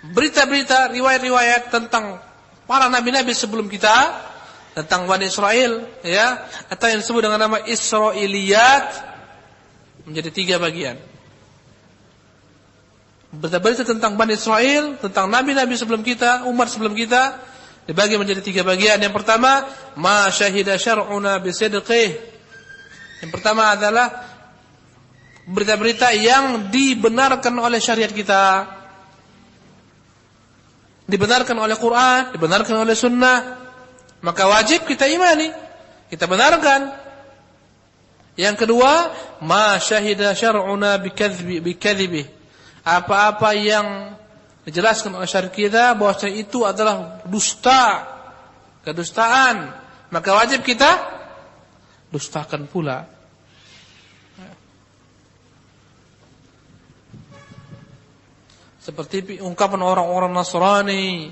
berita-berita, riwayat-riwayat tentang para nabi-nabi sebelum kita, tentang Bani Israel, ya, atau yang disebut dengan nama Israiliyat, menjadi 3 bagian. Berita-berita tentang Bani Israel, tentang nabi-nabi sebelum kita, umat sebelum kita, dibagi menjadi 3 bagian. Yang pertama, ma syahida syar'una bisidqih. Yang pertama adalah berita-berita yang dibenarkan oleh syariat kita, dibenarkan oleh Quran, dibenarkan oleh sunnah, maka wajib kita imani, kita benarkan. Yang kedua, ma syahida syar'una bikadzibih. Apa-apa yang dijelaskan oleh syariat kita bahwa itu adalah dusta, kedustaan, maka wajib kita dustakan pula. Seperti ungkapan orang-orang Nasrani,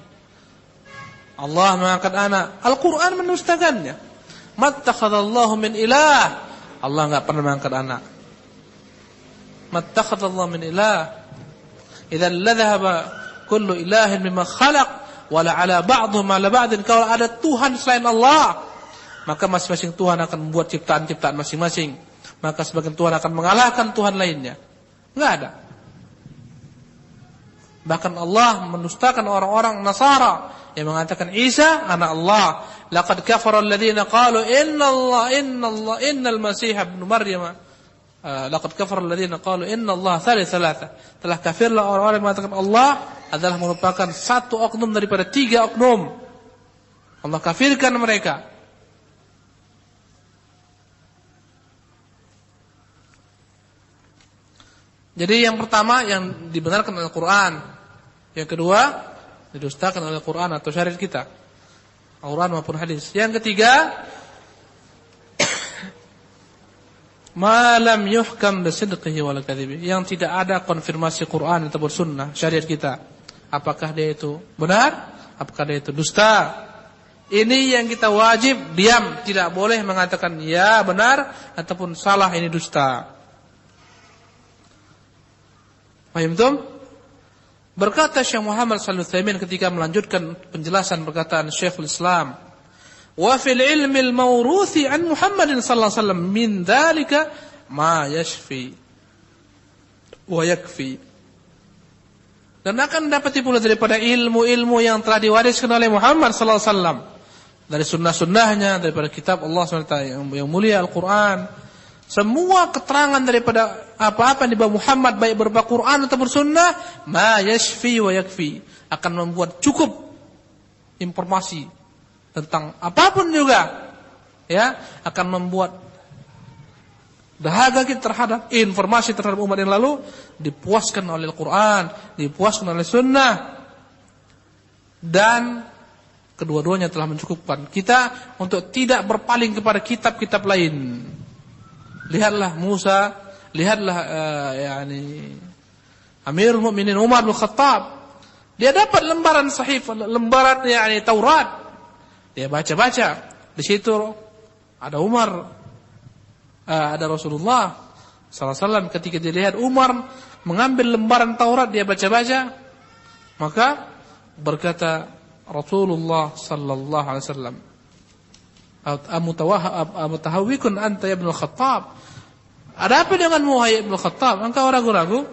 Allah mengangkat anak. Al-Quran mendustakannya. Mattakhadallahu min ilah. Allah enggak pernah mengangkat anak. Mattakhadallahu min ilah. Idzan ladhaba kullu ilahin mimma khalaq wala ala ba'dhum ala ba'din. Kalau ada Tuhan selain Allah, maka masing-masing Tuhan akan membuat ciptaan-ciptaan masing-masing. Maka sebagian Tuhan akan mengalahkan Tuhan lainnya. Enggak ada. Bahkan Allah mendustakan orang-orang Nasara yang mengatakan Isa anak Allah. Laqad kafara alladziina qalu innal Masih ibnu Maryam. Laqad kafara alladziina qalu innallaha tsalitsah. Telah kafirlah orang-orang yang mengatakan Allah adalah merupakan satu oknum daripada 3 oknum. Allah kafirkan mereka. Jadi yang pertama yang dibenarkan oleh Al-Quran, yang kedua didustakan oleh Al-Quran atau syariat kita, Al-Quran maupun hadis. Yang ketiga, ma lam yuhkam bisidqihi wal kadhibi, yang tidak ada konfirmasi Quran atau sunnah syariat kita. Apakah dia itu benar? Apakah dia itu dusta? Ini yang kita wajib diam, tidak boleh mengatakan ya benar ataupun salah, ini dusta. Paham tuh? Berkata Syekh Muhammad Shalih Utsaimin ketika melanjutkan penjelasan perkataan Syekhul Islam, wa fil ilmi al-mawruthi an Muhammadin sallallahu alaihi wasallam min dzalika ma yashfi wa yakfi. Dan akan dapati pula daripada ilmu-ilmu yang telah diwariskan oleh Muhammad sallallahu alaihi wasallam. Dari sunnah-sunnahnya, daripada kitab Allah SWT yang mulia Al-Quran. Semua keterangan daripada apa-apa yang dibawa Muhammad, baik berupa Quran atau bersunnah, ma yashfi wa yakfi, akan membuat cukup informasi tentang apapun juga, ya, akan membuat dahaga kita terhadap informasi terhadap umat yang lalu dipuaskan oleh Al-Quran, dipuaskan oleh Sunnah, dan kedua-duanya telah mencukupkan kita untuk tidak berpaling kepada kitab-kitab lain. Lihatlah Musa, lihatlah Amirul Mukminin Umar bin Khattab, dia dapat lembaran sahif, lembaran Taurat, dia baca-baca, di situ ada Umar, ada Rasulullah sallallahu alaihi wasallam. Ketika dia lihat Umar mengambil lembaran Taurat, dia baca-baca, maka berkata Rasulullah sallallahu alaihi wasallam, amutahawwikun anta ya Ibnu Khattab, ada apa denganmu wahai Ibnu Khattab, engkau ragu-ragu,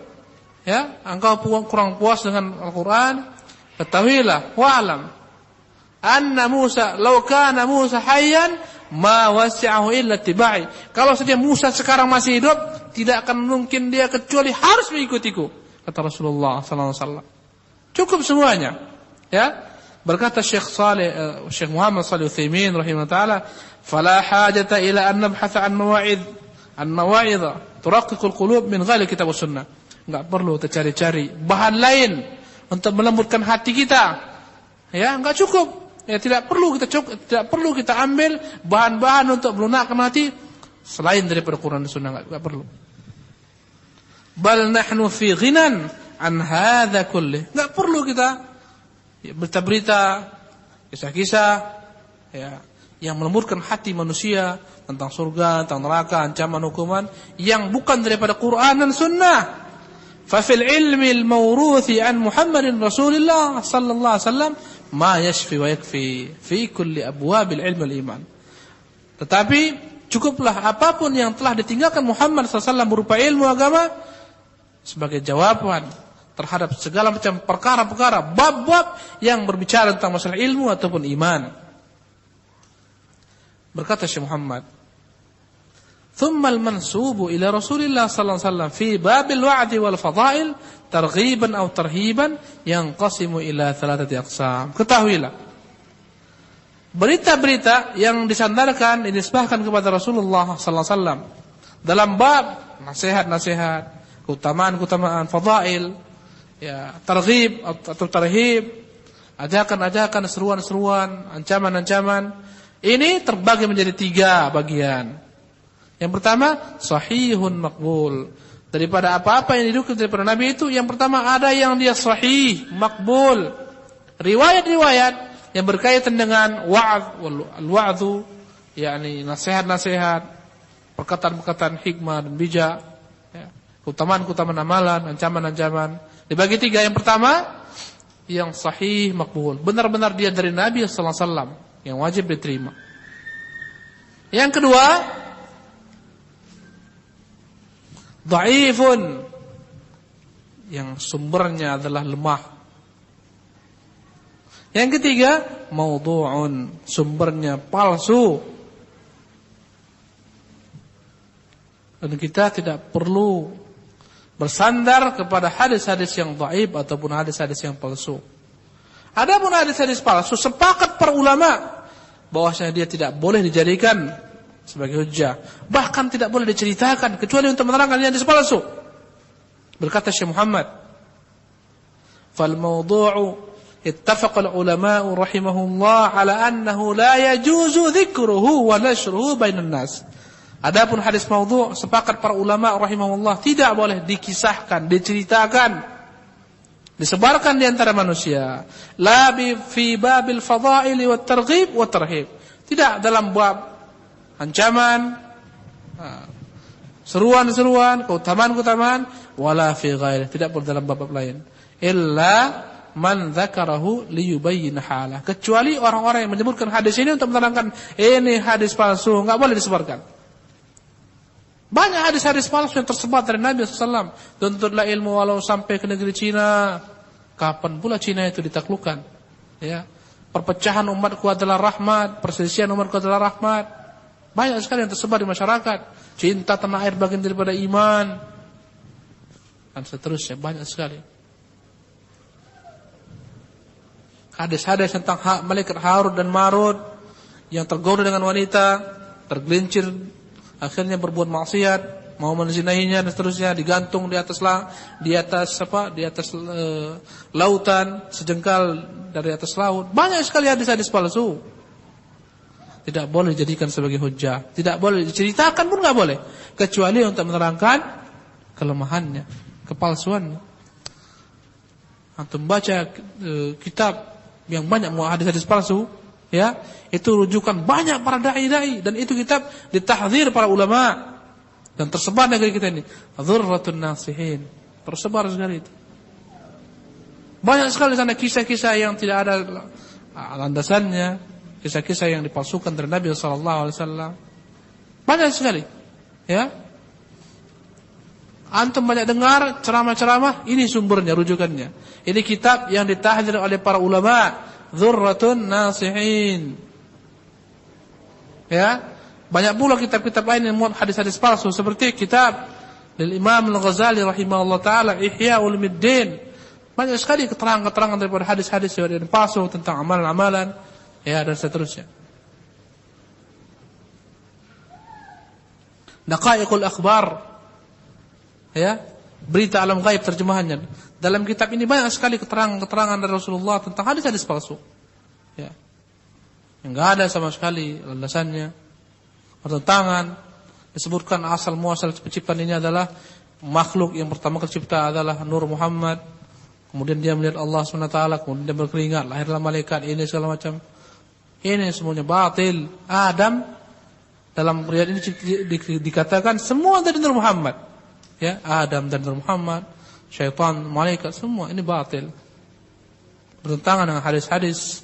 ya, engkau kurang puas dengan Al-Quran? Ketahuilah, wa'lam anna Musa law kana Musa hayyan ma wasi'ahu illa tibai. Kalau saja Musa sekarang masih hidup, tidak akan mungkin dia kecuali harus mengikutiku, kata Rasulullah sallallahu alaihi wasallam. Cukup semuanya, ya. Berkata Syekh Muhammad Shalih Utsaimin rahimahullah taala, fala hajata ila an nabhatha an mawa'idh turaqiqul qulub min ghairi kitab sunnah. Enggak perlu kita cari-cari bahan lain untuk melembutkan hati kita. Ya, enggak cukup. Ya, tidak perlu kita ambil bahan-bahan untuk melunakkan hati selain daripada Quran dan Sunnah, enggak perlu. Bal nahnu fi ghinan an hadza kulli. Enggak perlu kita berita-berita, kisah-kisah, ya, yang melembutkan hati manusia tentang surga, tentang neraka, ancaman, hukuman yang bukan daripada Quran dan Sunnah. Fa fil ilmi al-mawruthi an Muhammadin Rasulillah sallallahu alaihi wasallam ma yashfi wa yakfi fi kulli abwabil ilmi wal iman. Tetapi cukuplah apapun yang telah ditinggalkan Muhammad sallallahu alaihi wasallam berupa ilmu agama sebagai jawaban terhadap segala macam perkara-perkara, bab-bab yang berbicara tentang masalah ilmu ataupun iman. Berkata Syekh Muhammad, "Tsumma al-mansubu ila Rasulillah sallallahu alaihi wasallam fi babil wa'di wal fadail targhiban aw tarhiban yanqasimu ila thalathati aqsam." Ketahuilah, berita-berita yang disandarkan, dinisbahkan kepada Rasulullah sallallahu alaihi wasallam dalam bab nasihat-nasihat, keutamaan-keutamaan, fadail, ya, targhib atau tarhib, ajakan-ajakan, seruan-seruan, ancaman-ancaman, ini terbagi menjadi 3 bagian. Yang pertama, sahihun maqbul. Daripada apa-apa yang dinukil daripada Nabi itu, yang pertama ada yang dia sahih, makbul. Riwayat-riwayat yang berkaitan dengan wa'dhu, yakni nasihat-nasihat, perkataan-perkataan hikmah dan bijak, ya, keutamaan-keutamaan amalan, ancaman-ancaman. Dibagi 3. Yang pertama, yang sahih makbul, benar-benar dia dari Nabi sallallahu alaihi wasallam, yang wajib diterima. Yang kedua, dhaifun, yang sumbernya adalah lemah. Yang ketiga, maudhu'un, sumbernya palsu. Dan kita tidak perlu bersandar kepada hadis-hadis yang dhaif ataupun hadis-hadis yang palsu. Adapun hadis-hadis palsu, sepakat para ulama bahwasanya dia tidak boleh dijadikan sebagai hujjah, bahkan tidak boleh diceritakan kecuali untuk menerangkan hadis palsu. Berkata Syekh Muhammad, "Fal mawdu'u ittafaqa al-ulama'u rahimahullah ala annahu la yajuzu dzikruhu wa nashruhu bainan nas." Adapun hadis maudhu', sepakat para ulama rahimahullah tidak boleh dikisahkan, diceritakan, disebarkan di antara manusia. La fi babil fadaili wat targhib wat tarhib. Tidak dalam bab ancaman, seruan-seruan, keutamaan-keutamaan, wala fi ghairi, tidak pun dalam bab lain. Illa man dzakarahu liyubayyin halah. Kecuali orang-orang yang menyebutkan hadis ini untuk menerangkan ini hadis palsu, enggak boleh disebarkan. Banyak hadis-hadis palsu yang tersebar dari Nabi sallallahu alaihi wasallam. Tuntutlah ilmu walau sampai ke negeri Cina, Kapan pula Cina itu ditaklukkan? Ya. Perpecahan umatku adalah rahmat, perselisihan umatku adalah rahmat. Banyak sekali yang tersebar di masyarakat. Cinta tanah air bagian daripada iman. Dan seterusnya, banyak sekali. Hadis-hadis tentang hak malaikat Harut dan Marut yang tergoda dengan wanita, tergelincir, akhirnya berbuat maksiat, mau menzinahinya dan seterusnya, digantung di atas lautan, sejengkal dari atas laut. Banyak sekali hadis-hadis palsu. Tidak boleh dijadikan sebagai hujjah, tidak boleh diceritakan pun enggak boleh, kecuali untuk menerangkan kelemahannya, kepalsuannya. Antum baca kitab yang banyak hadis-hadis palsu, ya, itu rujukan banyak para dai-dai, dan itu kitab ditahdzir para ulama dan tersebar negeri kita ini. Dzurratun Nasihin, tersebar sekali itu. Banyak sekali sana kisah-kisah yang tidak ada landasannya, kisah-kisah yang dipalsukan dari Nabi sallallahu alaihi wasallam. Banyak sekali, ya. Antum banyak dengar ceramah-ceramah, ini sumbernya, rujukannya. Ini kitab yang ditahdzir oleh para ulama, Dzurratun Nasihin. Ya, banyak pula kitab-kitab lain yang muat hadis-hadis palsu, seperti kitab dari Imam Al-Ghazali rahimahullah taala, Ihya Ulumuddin. Banyak sekali keterangan-keterangan daripada hadis-hadis yang palsu tentang amalan-amalan, ya, dan seterusnya. Daqaiqul Akhbar, ya, berita alam gaib terjemahannya. Dalam kitab ini banyak sekali keterangan-keterangan dari Rasulullah tentang hadis-hadis palsu, ya, yang enggak ada sama sekali landasannya, bertentangan. Disebutkan asal muasal penciptaan ini adalah makhluk yang pertama tercipta adalah Nur Muhammad, kemudian dia melihat Allah SWT, kemudian dia berkeringat, lahirlah malaikat, ini segala macam. Ini semuanya batil. Adam dalam riwayat ini dikatakan semua dari Nur Muhammad, ya, Adam dan Nur Muhammad, syaitan, malaikat, semua ini batil, bertentangan dengan hadis-hadis.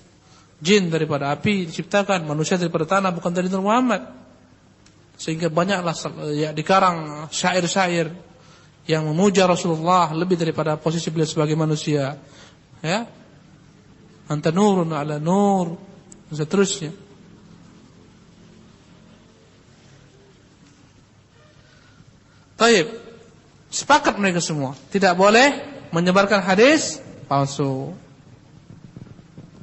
Jin daripada api diciptakan, manusia daripada tanah, bukan dari Nur Muhammad. Sehingga banyaklah, ya, dikarang syair-syair yang memuja Rasulullah lebih daripada posisi beliau sebagai manusia, ya, anta nurun ala nur, dan seterusnya. Taib, sepakat mereka semua tidak boleh menyebarkan hadis palsu,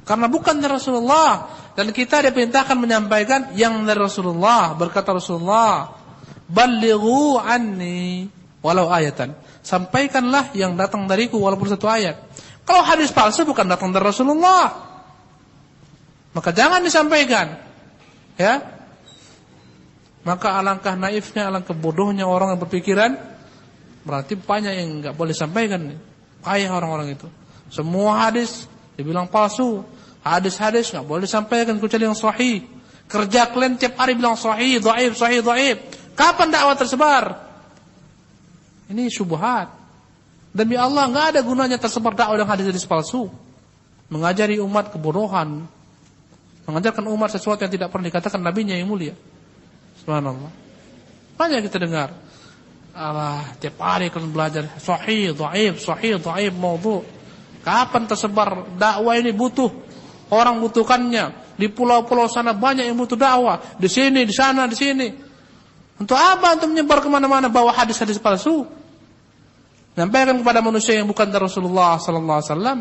karena bukan dari Rasulullah, dan kita diperintahkan menyampaikan yang dari Rasulullah. Berkata Rasulullah, "Ballighu anni walau ayatan." Sampaikanlah yang datang dariku walaupun satu ayat. Kalau hadis palsu bukan datang dari Rasulullah, maka jangan disampaikan, ya. Maka alangkah naifnya, alangkah bodohnya orang yang berpikiran berarti banyak yang enggak boleh sampaikan. Payah orang-orang itu. Semua hadis dibilang palsu. Hadis-hadis enggak boleh disampaikan kecuali yang sahih. Kerja kalian tiap hari bilang sahih, dhaif, sahih, dhaif. Kapan dakwah tersebar? Ini syubhat. Demi Allah enggak ada gunanya tersebar dakwah dengan hadis-hadis palsu. Mengajari umat kebodohan. Mengajarkan umat sesuatu yang tidak pernah dikatakan nabinya yang mulia. Subhanallah. Banyak kita dengar. Allah, tiap hari kalian belajar sahih, dhaif, sahih, dhaif, maudhu'. Kapan tersebar dakwah ini? Butuh. Orang butuhkannya. Di pulau-pulau sana banyak yang butuh dakwah. Di sini, di sana, di sini. Untuk apa? Untuk menyebar kemana-mana bawa hadis-hadis palsu. Nyampaikan kepada manusia yang bukan dari Rasulullah sallallahu alaihi wasallam.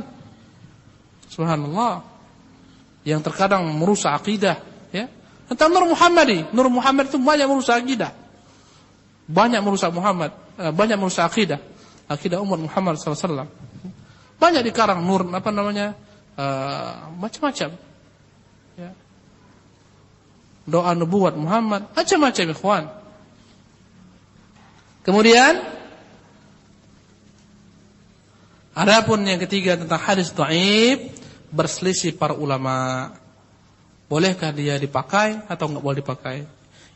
Subhanallah. Yang terkadang merusak akidah, ya. Tentang Nur Muhammadi. Nur Muhammad itu banyak merusak akidah. Banyak merusak Muhammad, banyak merusak akidah. Akidah umat Muhammad sallallahu alaihi wasallam. Banyak dikarang nur, macam-macam. Ya. Doa nubuat Muhammad, macam-macam ikhwan. Kemudian adapun yang ketiga tentang hadis dhaif, berselisih para ulama. Bolehkah dia dipakai atau enggak boleh dipakai?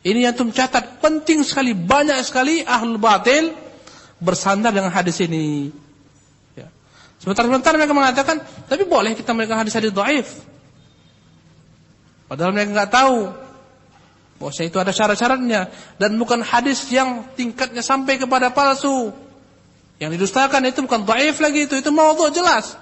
Ini antum catat, penting sekali, banyak sekali ahlul batil bersandar dengan hadis ini. Ya. Sebentar-sebentar mereka mengatakan, tapi boleh kita memegang hadis-hadis dhaif. Padahal mereka enggak tahu bahwasanya itu ada syarat-syaratnya dan bukan hadis yang tingkatnya sampai kepada palsu. Yang didustakan itu bukan dhaif lagi, itu maudhu' jelas.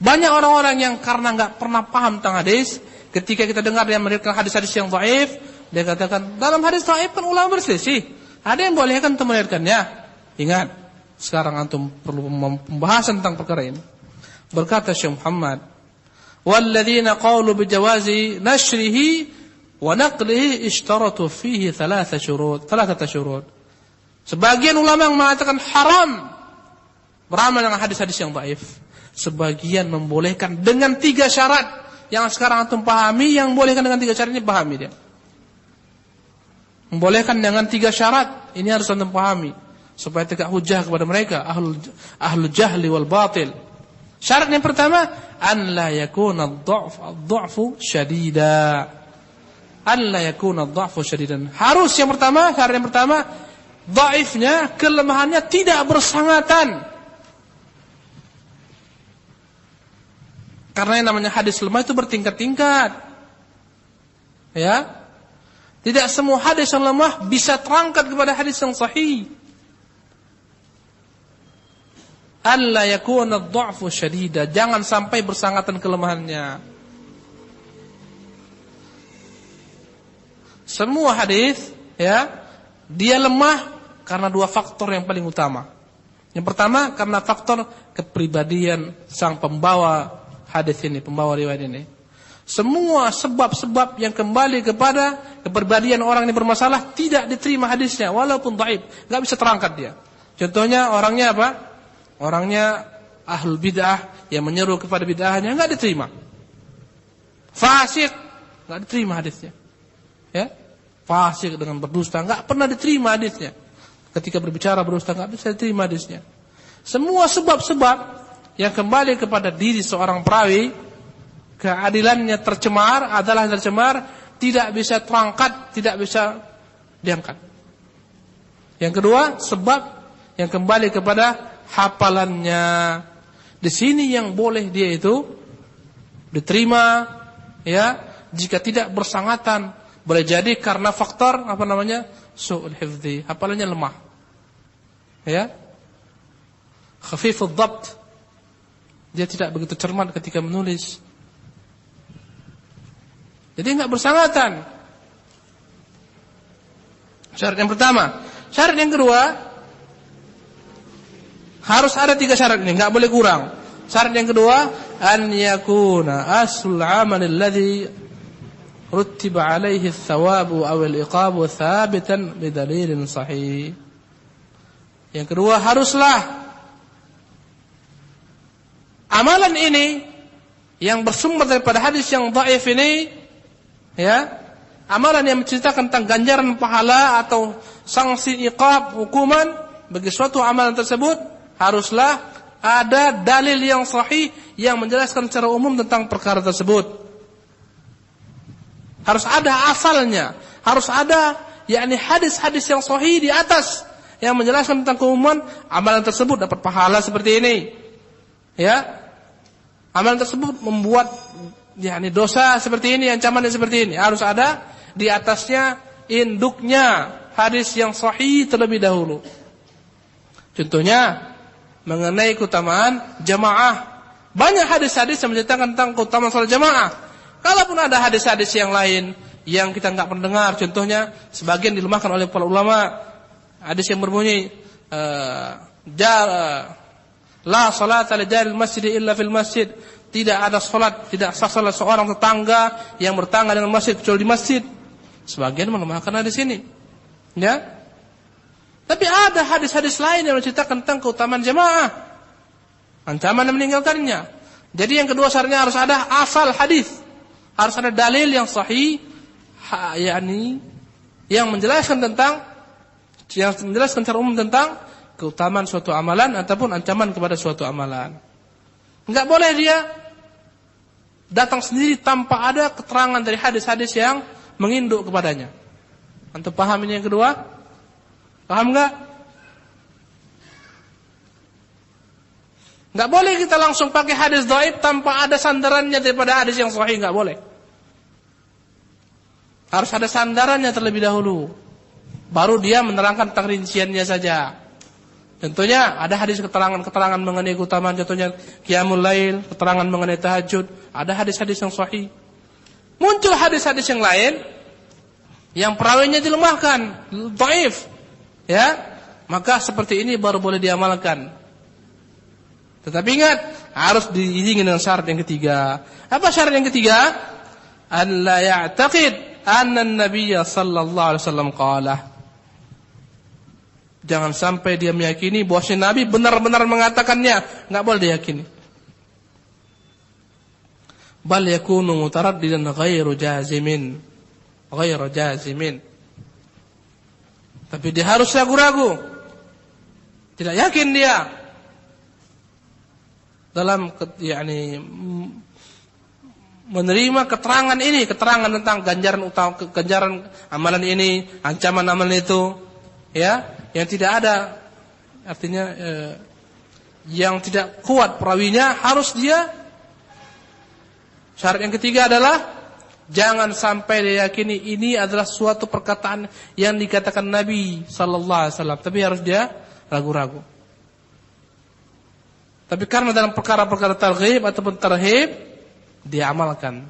Banyak orang-orang yang karena nggak pernah paham tentang hadis, ketika kita dengar dia meriwayatkan hadis-hadis yang dhaif, dia katakan dalam hadis dhaif kan ulama berselisih. Ada yang bolehkan untuk meriwayatkannya. Ingat, sekarang antum perlu pembahasan tentang perkara ini. Berkata Syekh Muhammad, "Walladzina qalu bijawazi nashrihi wa naqlihi ishtaratu fihi thalathata syurut." Sebagian ulama yang mengatakan haram beramal dengan hadis-hadis yang dhaif. Sebagian membolehkan dengan 3 syarat yang sekarang antum pahami. Yang bolehkan dengan 3 syarat ini pahami dia. Membolehkan dengan 3 syarat ini harus antum pahami supaya tegak hujah kepada mereka ahlul jahli wal batil. Syarat yang pertama, an la yakuna ad-dha'fu syadida. An la yakuna ad-dha'fu syadidan. Harus yang pertama, syarat yang pertama, dhaifnya, kelemahannya tidak bersangatan. Karena yang namanya hadis lemah itu bertingkat-tingkat. Ya. Tidak semua hadis yang lemah bisa terangkat kepada hadis yang sahih. Alla yakuna ad-dha'fu syadida, jangan sampai bersangatan kelemahannya. Semua hadis ya, dia lemah karena 2 faktor yang paling utama. Yang pertama karena faktor kepribadian sang pembawa hadis ini, pembawa riwayat ini. Semua sebab-sebab yang kembali kepada kepribadian orang ini bermasalah tidak diterima hadisnya walaupun dhaif, enggak bisa terangkat dia. Contohnya orangnya apa? Orangnya ahlul bid'ah yang menyeru kepada bid'ahnya enggak diterima. Fasik, enggak diterima hadisnya. Ya? Fasik dengan berdusta enggak pernah diterima hadisnya. Ketika berbicara berdusta enggak bisa diterima hadisnya. Semua sebab-sebab yang kembali kepada diri seorang perawi, keadilannya tercemar, adalah tercemar, tidak bisa terangkat, tidak bisa diangkat. Yang kedua, sebab yang kembali kepada hafalannya. Di sini yang boleh dia itu diterima, ya, jika tidak bersangatan. Boleh jadi karena faktor apa namanya? Su'ul hifdzi, hafalannya lemah. Ya. Khafifud dhabt. Dia tidak begitu cermat ketika menulis. Jadi enggak bersangatan. Syarat yang pertama. Syarat yang kedua, harus ada 3 syarat ini, enggak boleh kurang. Syarat yang kedua, an yakuna aslul amal alladhi rutiba alaihi ats-tsawabu aw al-iqabu tsabitan bidalilin sahih. Yang kedua, haruslah amalan ini yang bersumber daripada hadis yang dhaif ini, ya, amalan yang menceritakan tentang ganjaran pahala atau sanksi iqab, hukuman bagi suatu amalan tersebut, haruslah ada dalil yang sahih yang menjelaskan secara umum tentang perkara tersebut. Harus ada asalnya, harus ada yakni hadis-hadis yang sahih di atas yang menjelaskan tentang keumuman amalan tersebut dapat pahala seperti ini. Ya. Amalan tersebut membuat yakni dosa seperti ini, ancamannya seperti ini. Harus ada di atasnya induknya hadis yang sahih terlebih dahulu. Contohnya mengenai keutamaan jamaah. Banyak hadis-hadis yang menceritakan tentang keutamaan salat jamaah. Kalaupun ada hadis-hadis yang lain yang kita enggak pernah dengar, contohnya sebagian dilemahkan oleh para ulama. Hadis yang berbunyi la salata li jaril masjid illa fil masjid. Tidak ada salat, tidak sah salat seorang tetangga yang bertangga dengan masjid kecuali di masjid. Sebagian melemahkan hadis ini. Ya. Tapi ada hadis-hadis lain yang menceritakan tentang keutamaan jamaah. Ancaman yang meninggalkannya. Jadi yang kedua syaratnya harus ada asal hadis. Harus ada dalil yang sahih, yakni yang menjelaskan secara umum tentang keutamaan suatu amalan ataupun ancaman kepada suatu amalan. Enggak boleh dia datang sendiri tanpa ada keterangan dari hadis-hadis yang menginduk kepadanya. Antum paham ini yang kedua? Paham enggak? Enggak boleh kita langsung pakai hadis dhaif tanpa ada sandarannya daripada hadis yang sahih, enggak boleh. Harus ada sandarannya terlebih dahulu. Baru dia menerangkan tentang rinciannya saja. Contohnya ada hadis keterangan-keterangan mengenai keutamaan, contohnya qiyamul lail, keterangan mengenai tahajud, ada hadis-hadis yang sahih. Muncul hadis-hadis yang lain yang perawinya dilemahkan, dhaif, ya, maka seperti ini baru boleh diamalkan. Tetapi ingat, harus diiringi dengan syarat yang ketiga. Apa syarat yang ketiga? An la ya'taqid anna an-nabiy sallallahu alaihi wasallam qala. Jangan sampai dia meyakini bahwa Nabi benar-benar mengatakannya, enggak boleh diyakini. Bal yakunu mutaraddidan ghairu jazimin. Tapi dia harus ragu-ragu. Tidak yakin dia dalam menerima keterangan ini, keterangan tentang ganjaran amalan ini, ancaman amalan itu, ya, yang tidak ada, artinya yang tidak kuat perawinya, harus dia. Syarat yang ketiga adalah jangan sampai diyakini ini adalah suatu perkataan yang dikatakan Nabi sallallahu alaihi wasallam, tapi harus dia ragu-ragu. Tapi karena dalam perkara-perkara targhib ataupun tarhib dia amalkan.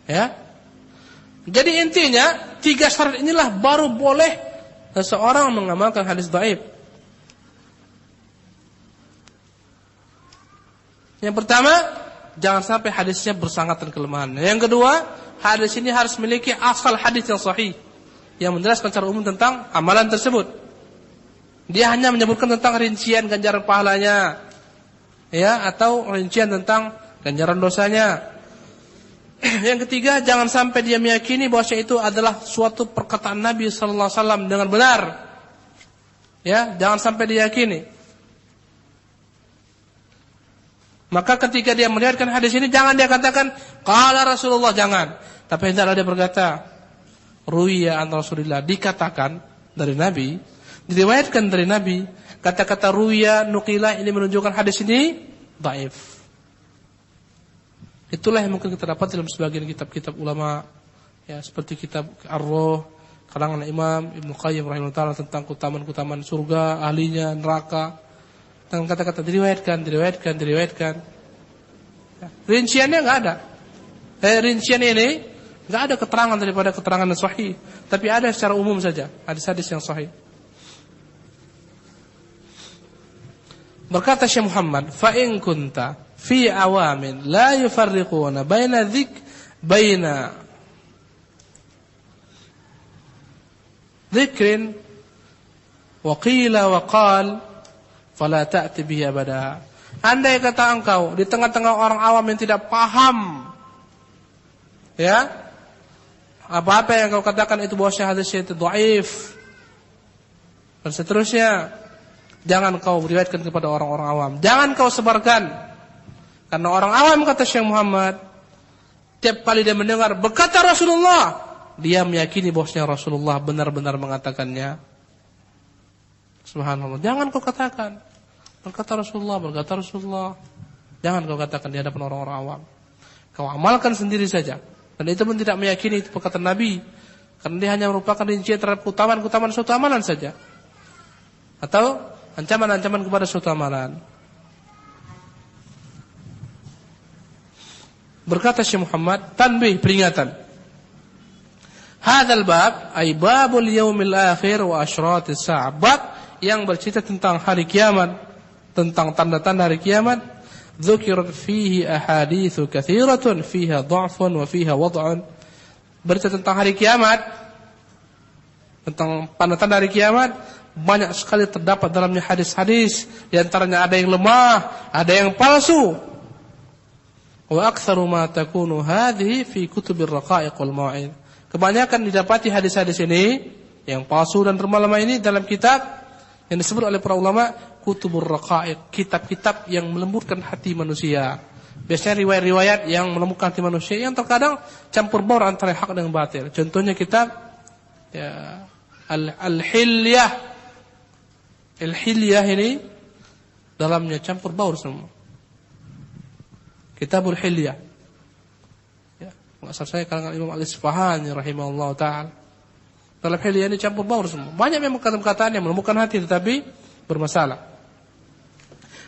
Ya. Jadi intinya 3 syarat inilah baru boleh seseorang mengamalkan hadis dhaif. Yang pertama, jangan sampai hadisnya bersangatan kelemahan. Yang kedua, hadis ini harus memiliki asal hadis yang sahih yang menjelaskan secara umum tentang amalan tersebut. Dia hanya menyebutkan tentang rincian ganjaran pahalanya, ya, atau rincian tentang ganjaran dosanya. Yang ketiga, jangan sampai dia meyakini bahwa itu adalah suatu perkataan Nabi sallallahu alaihi wasallam dengan benar. Ya, jangan sampai diyakini. Maka ketika dia meriwayatkan hadis ini, jangan dia katakan qala Rasulullah, jangan. Tapi hendaklah dia berkata ruwiya an Rasulillah, dikatakan dari Nabi, diriwayatkan dari Nabi. Kata-kata ruwiya, nuqila ini menunjukkan hadis ini dhaif. Itulah yang mungkin kita dapat dalam sebagian kitab-kitab ulama, ya, seperti kitab Ar-Ruh karangan Imam Ibnu Qayyim rahimahullah taala tentang keutamaan-keutamaan surga, ahlinya, neraka. Dengan kata-kata diriwayatkan. Ya. Rinciannya enggak ada. Rincian ini enggak ada keterangan daripada keterangan yang sahih, tapi ada secara umum saja, hadis-hadis yang sahih. Berkata Syekh Muhammad, fa in kunta fi awamin la yufarriquna baina dzikrin wa qila wa qal fala ta'ti bihi abada. Andai kata engkau di tengah-tengah orang awam yang tidak paham, ya, apa-apa yang kau katakan itu bahwa hadisnya itu dhaif dan seterusnya, jangan kau beriwayatkan kepada orang-orang awam, jangan kau sebarkan. Karena orang awam, kata Syekh Muhammad, tiap kali dia mendengar berkata Rasulullah, dia meyakini bahwa Rasulullah benar-benar mengatakannya. Subhanallah, jangan kau katakan berkata Rasulullah. Jangan kau katakan di hadapan orang-orang awam. Kau amalkan sendiri saja. Dan itu pun tidak meyakini itu perkataan Nabi, karena dia hanya merupakan rincian terhadap keutamaan suatu amalan saja, atau ancaman-ancaman kepada suatu amalan. Berkata Syekh Muhammad, tanbih, peringatan. Hadzal bab ay babul yaumil akhir wa asyratis sa'ah. Bab yang bercerita tentang hari kiamat, tentang tanda-tanda hari kiamat. Dzukirat fihi ahaditsu katsiratun fiha dha'fun wa fiha wad'un. Bercerita tentang hari kiamat, tentang tanda-tanda hari kiamat, banyak sekali terdapat dalamnya hadis-hadis, di antaranya ada yang lemah, ada yang palsu. Wa aktsaru ma takunu hadhihi fi kutubir raqa'iq wal mawa'id. Kebanyakan didapati hadis-hadis ini yang palsu dan lemah-lemah ini dalam kitab yang disebut oleh para ulama kutubur raqa'iq, kitab-kitab yang melembutkan hati manusia. Biasanya riwayat-riwayat yang melembutkan hati manusia yang terkadang campur baur antara hak dan batil. Contohnya kitab, ya, Al-Hilyah. Al-Hilyah ini dalamnya campur baur semua. Kitabul Hilyah. Ya, asal saya kalangan Imam Al-Isfahani rahimahullah taala. Dalam hilya ini campur baur semua. Banyak memang kata-kataan yang menemukan hati tetapi bermasalah.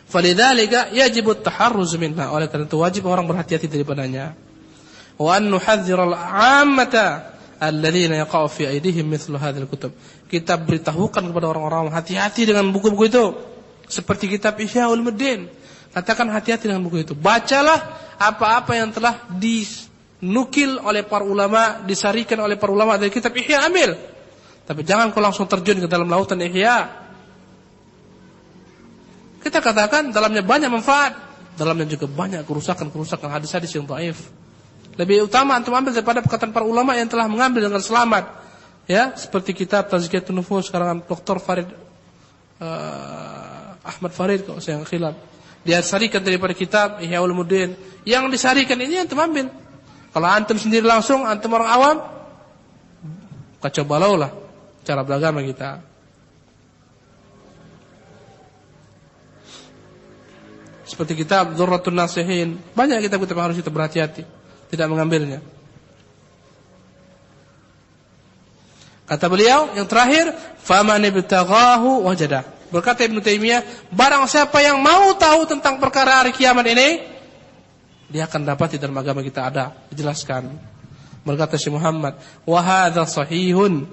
Falidzalika yajibu at-taharruz minha. Oleh karena itu wajib orang berhati-hati daripadanya. Wa an nuhadziral 'ammata alladziina yaqa'u fi aydihim mithlu hadzal kutub. Kita beritahukan kepada orang-orang hati-hati dengan buku-buku itu. Seperti kitab Ihya Ulumuddin. Katakan hati-hati dengan buku itu. Bacalah apa-apa yang telah dinukil oleh para ulama, disarikan oleh para ulama dari kitab Ihya, ambil. Tapi jangan kau langsung terjun ke dalam lautan Ihya. Kita katakan dalamnya banyak manfaat, dalamnya juga banyak kerusakan-kerusakan, hadis-hadis yang dhaif. Lebih utama antum ambil daripada perkataan para ulama yang telah mengambil dengan selamat. Ya, seperti kitab Tazkiyatun Nufus karangan Dr. Farid Ahmad Farid kalau saya enggak khilaf. Dia sarikan daripada kitab Ihya Ulumuddin. Yang disarikan ini antum ambil. Kalau antum sendiri langsung, antum orang awam, kacau balau lah cara beragama kita. Seperti kitab Dzurratun Nasihin, banyak kitab-kitab yang harus kita berhati-hati tidak mengambilnya. Kata beliau yang terakhir, faman ibtaghahu wajada. Berkata Ibnu Taimiyah, barang siapa yang mau tahu tentang perkara hari kiamat ini, dia akan dapat di dalam agama kita ada, dijelaskan. Berkata Syekh Muhammad, wa hadza sahihun.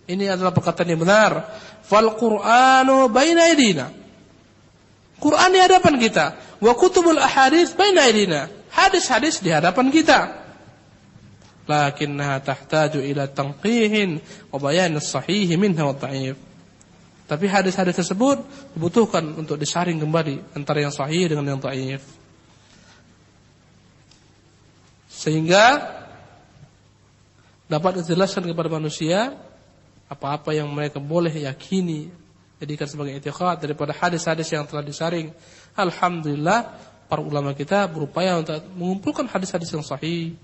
Ini adalah perkataan yang benar. Fal Qur'anu baina aydina. Quran di hadapan kita, wa kutubul ahadits baina aydina. Hadis-hadis di hadapan kita. Lakinnaha tahtaju ila tanqihin wa bayan as-sahih minha wa dhaif. Tapi hadis-hadis tersebut dibutuhkan untuk disaring kembali antara yang sahih dengan yang dhaif. Sehingga dapat dijelaskan kepada manusia apa-apa yang mereka boleh yakini, jadikan sebagai i'tiqad daripada hadis-hadis yang telah disaring. Alhamdulillah para ulama kita berupaya untuk mengumpulkan hadis-hadis yang sahih.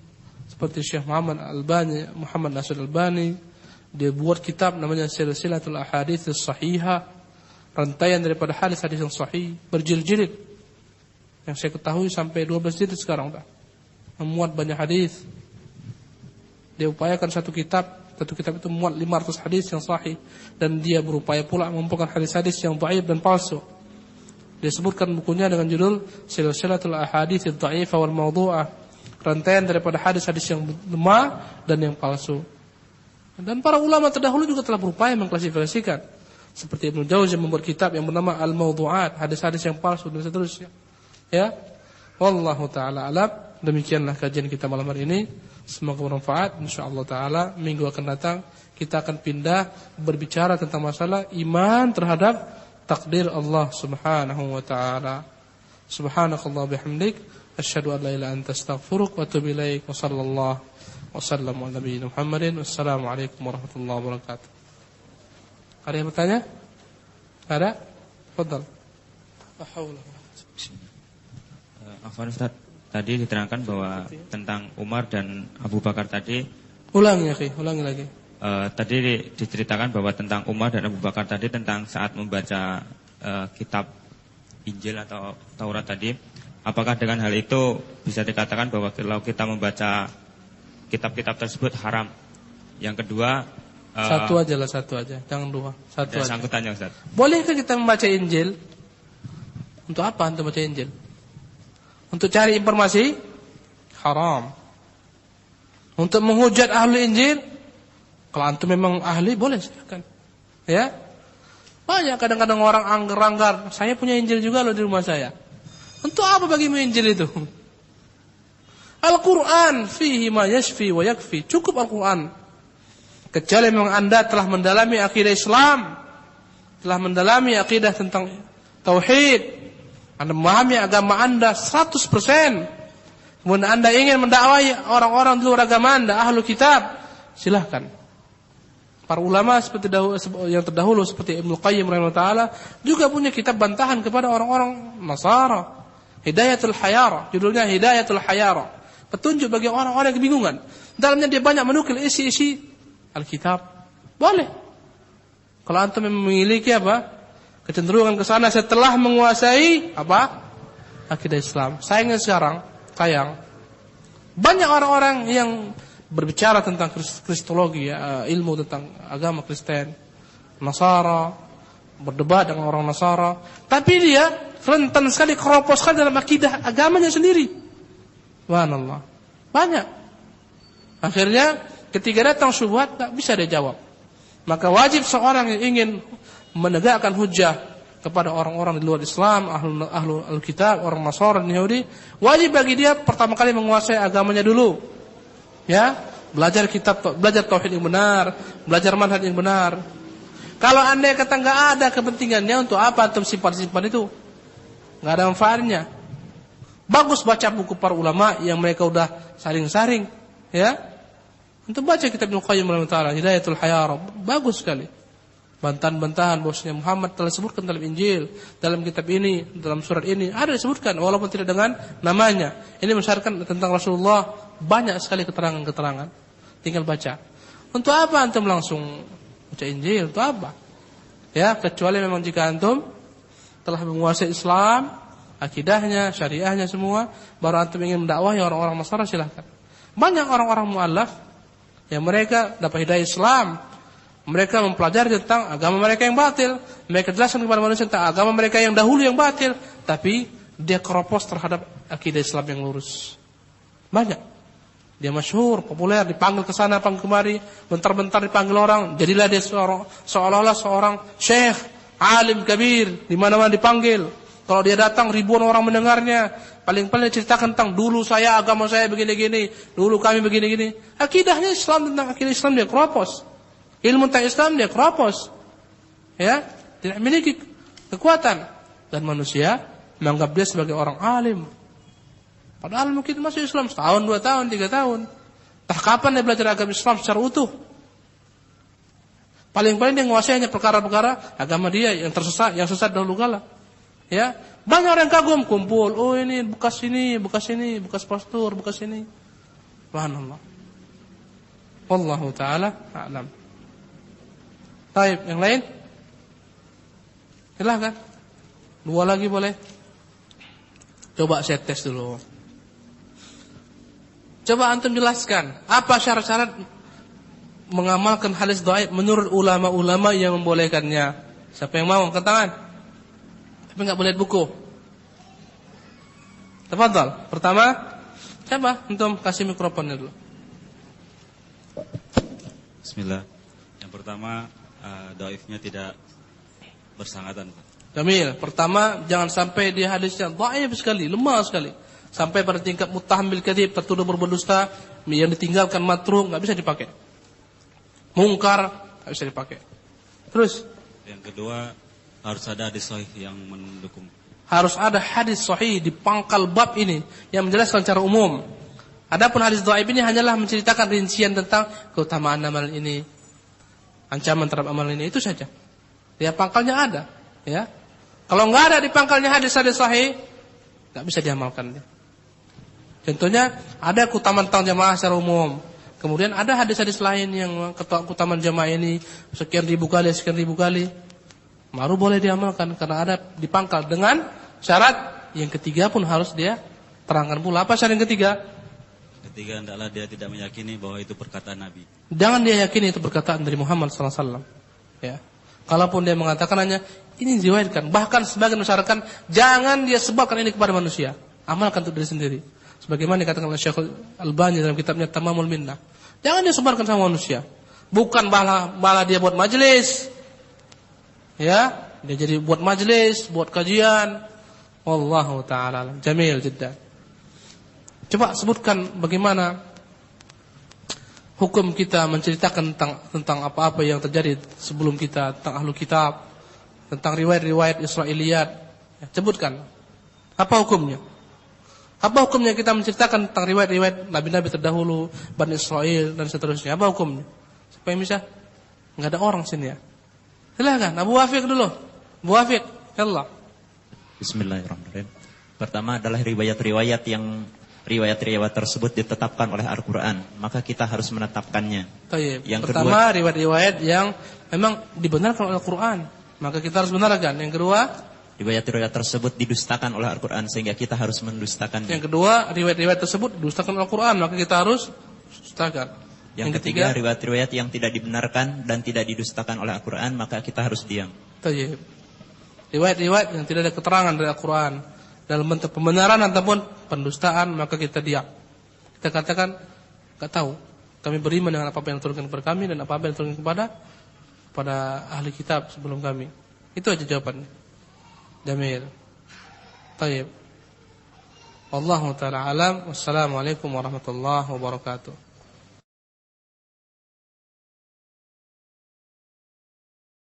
Seperti Syekh Muhammad Nasir Albani, dia buat kitab namanya Silsilatul Ahadits Shahihah, rantaian daripada hadis-hadis yang sahih, berjilid-jilid. Yang saya ketahui sampai 12 jilid sekarang dah. Memuat banyak hadis. Dia upayakan satu kitab itu memuat 500 hadis yang sahih, dan dia berupaya pula mengumpulkan hadis-hadis yang dhaif dan palsu. Dia sebutkan bukunya dengan judul Silsilatul Ahadits Dhaifah wal Mawdu'ah, rantaian daripada hadis-hadis yang lemah dan yang palsu. Dan para ulama terdahulu juga telah berupaya mengklasifikasikan. Seperti Ibnu Jauzi membuat kitab yang bernama Al-Mawdu'at, hadis-hadis yang palsu dan seterusnya. Ya. Wallahu taala alam. Demikianlah kajian kita malam hari ini. Semoga bermanfaat. Insyaallah taala minggu akan datang kita akan pindah berbicara tentang masalah iman terhadap takdir Allah Subhanahu wa taala. Subhanakallah bihamdik, asyhadu an la ilaha illa anta astaghfiruka wa atubu ilaik. Wa sallallahu wasallam ala nabiyina Muhammadin. Wassalamualaikum warahmatullahi wabarakatuh. Ada yang bertanya? Ada? Fadhal. La haula wala quwwata. Afwan Ustaz, tadi diterangkan bahwa tentang Umar dan Abu Bakar tadi. Ulangi lagi. Tadi diceritakan bahwa tentang Umar dan Abu Bakar tadi tentang saat membaca kitab Injil atau Taurat tadi. Apakah dengan hal itu bisa dikatakan bahwa kalau kita membaca kitab-kitab tersebut haram? Yang kedua, satu aja, jangan dua. Satu aja. Sangkutannya Ustaz. Bolehkah kita membaca Injil? Untuk apa untuk baca Injil? Untuk cari informasi? Haram. Untuk menghujat ahli Injil? Kalau antum memang ahli, boleh silakan. Ya. Banyak kadang-kadang orang anggar-anggar, saya punya Injil juga loh di rumah saya. Untuk apa bagimu Injil itu? Al-Quran fihi ma yashfi wa yakfi. Cukup Al-Quran. Kecuali memang anda telah mendalami akidah Islam, telah mendalami akidah tentang tauhid, anda memahami agama anda 100%, kemudian anda ingin mendakwai orang-orang di luar agama anda, ahlu kitab, silahkan. Para ulama seperti yang terdahulu seperti Ibnu Qayyim rahimahullah juga punya kitab bantahan kepada orang-orang Nasara, Hidayatul Hayara, judulnya Hidayatul Hayara, petunjuk bagi orang-orang yang kebingungan. Dalamnya dia banyak menukil isi-isi Alkitab. Boleh. Kalau antum memiliki kecenderungan ke sana setelah menguasai akidah Islam. Sayangnya sekarang, banyak orang-orang yang berbicara tentang kristologi, ya, ilmu tentang agama Kristen, Nasara, berdebat dengan orang Nasara, tapi dia rentan sekali, keropos sekali dalam akidah agamanya sendiri. Subhanallah. Banyak. Akhirnya ketika datang syubhat tak bisa dia jawab. Maka wajib seorang yang ingin menegakkan hujjah kepada orang-orang di luar Islam, ahlu kitab, orang Nasara dan Yahudi, wajib bagi dia pertama kali menguasai agamanya dulu. Ya, belajar kitab, belajar tauhid yang benar, belajar manhaj yang benar. Kalau anda kata nggak ada kepentingannya, untuk apa antum simpan itu? Nggak ada manfaatnya. Bagus baca buku para ulama yang mereka udah saring-saring, ya. Untuk baca kitab Ibnu Qayyim rahimahullah, Hidayatul Hayar, bagus sekali. Bantahan-bantahan bahwasanya Muhammad telah disebutkan dalam Injil, dalam kitab ini, dalam surat ini, ada disebutkan walaupun tidak dengan namanya. Ini mensyaratkan tentang Rasulullah, banyak sekali keterangan-keterangan. Tinggal baca. Untuk apa antum langsung baca Injil? Untuk apa? Ya, kecuali memang jika antum telah menguasai Islam, akidahnya, syariahnya semua, baru antum ingin mendakwahi orang-orang Nasara, silahkan. Banyak orang-orang mu'allaf yang mereka dapat hidayah Islam, mereka mempelajari tentang agama mereka yang batil, mereka jelaskan kepada manusia tentang agama mereka yang dahulu yang batil, tapi dia keropos terhadap akidah Islam yang lurus. Banyak. Dia masyhur, populer, dipanggil ke sana, panggil kemari, bentar-bentar dipanggil orang, jadilah dia seolah-olah seorang syekh, alim kabir, di mana-mana dipanggil. Kalau dia datang ribuan orang mendengarnya, paling-paling ceritakan tentang dulu saya, agama saya begini-gini, dulu kami begini-gini. Akidahnya Islam, tentang akidah Islam dia keropos. Ilmu tentang Islam dia keropos. Ya, tidak memiliki kekuatan, dan manusia menganggap dia sebagai orang alim. Padahal mungkin masuk Islam setahun, 2 tahun, 3 tahun. Entah kapan dia belajar agama Islam secara utuh. Paling-paling dia menguasai hanya perkara-perkara agama dia yang tersesat, yang sesat dahulu kala. Ya, banyak orang kagum, kumpul, oh ini, bekas pastor, bekas ini. Subhanallah. Wallahu taala a'lam. Baik, yang lain? Silakan. 2 lagi boleh. Coba saya tes dulu. Coba antum jelaskan apa syarat-syarat mengamalkan hadis dhaif menurut ulama-ulama yang membolehkannya. Siapa yang mau angkat tangan? Tapi enggak boleh buku. Tafadhal. Pertama, coba antum kasih mikrofonnya dulu. Bismillah. Yang pertama, dhaifnya tidak bersangatan. Jamil. Pertama, jangan sampai dia hadisnya dhaif sekali, lemah sekali. Sampai pada tingkat muttaham bil kadzib, tertuduh berdusta, yang ditinggalkan matruh, enggak bisa dipakai. Mungkar, enggak bisa dipakai. Terus, yang kedua, harus ada hadis sahih yang mendukung. Harus ada hadis sahih di pangkal bab ini yang menjelaskan secara umum. Adapun hadis dhaif ini hanyalah menceritakan rincian tentang keutamaan amal ini, ancaman terhadap amal ini, itu saja. Ya, pangkalnya ada, ya. Kalau enggak ada di pangkalnya hadis-hadis sahih, enggak bisa diamalkan dia. Contohnya ada keutamaan tentang jamaah secara umum. Kemudian ada hadis-hadis lain yang keutamaan jamaah ini sekian ribu kali. Baru boleh diamalkan karena ada di pangkal dengan syarat yang ketiga pun harus dia terangkan pula. Apa syarat yang ketiga? Ketiga, hendaklah dia tidak meyakini bahwa itu perkataan Nabi. Jangan dia yakini itu perkataan dari Muhammad SAW. Ya. Kalaupun dia mengatakan hanya ini diriwayatkan, bahkan sebagian masyarakat jangan dia sebarkan ini kepada manusia. Amalkan untuk diri sendiri. Sebagaimana dikatakan oleh Syekh Al-Albani dalam kitabnya Tamamul Minnah. Jangan dia sebarkan sama manusia. Bukan bala dia buat majelis. Ya, dia jadi buat majelis, buat kajian. Wallahu ta'ala jamil jiddan. Coba sebutkan bagaimana hukum kita menceritakan tentang apa-apa yang terjadi sebelum kita, tentang ahlu kitab, tentang riwayat-riwayat Israiliyat. Ya, sebutkan. Apa hukumnya? Apa hukumnya kita menceritakan tentang riwayat-riwayat nabi-nabi terdahulu, Bani Israel dan seterusnya? Apa hukumnya? Supaya bisa? Enggak ada orang sini ya. Silakan, Abu Wafiq dulu. Abu Wafiq, Allah. Bismillahirrahmanirrahim. Pertama adalah riwayat-riwayat tersebut ditetapkan oleh Al-Quran, maka kita harus menetapkannya. Yang pertama, riwayat-riwayat yang memang dibenarkan oleh Al-Quran, maka kita harus benarkan. Yang kedua, riwayat-riwayat tersebut didustakan oleh Al-Quran sehingga kita harus mendustakannya. Yang kedua, riwayat-riwayat tersebut didustakan oleh Al-Quran, maka kita harus dustakan. Yang ketiga, riwayat-riwayat yang tidak dibenarkan dan tidak didustakan oleh Al-Quran, maka kita harus diam. Tayyib. Riwayat-riwayat yang tidak ada keterangan dari Al-Quran dalam bentuk pembenaran ataupun pendustaan, maka kita diam. Kita katakan, enggak tahu. Kami beriman dengan apa yang diturunkan kepada kami dan apa yang diturunkan kepada ahli kitab sebelum kami. Itu aja jawabannya. Jamil. Tayyib. Wallahu ta'ala alam. Wassalamualaikum warahmatullahi wabarakatuh.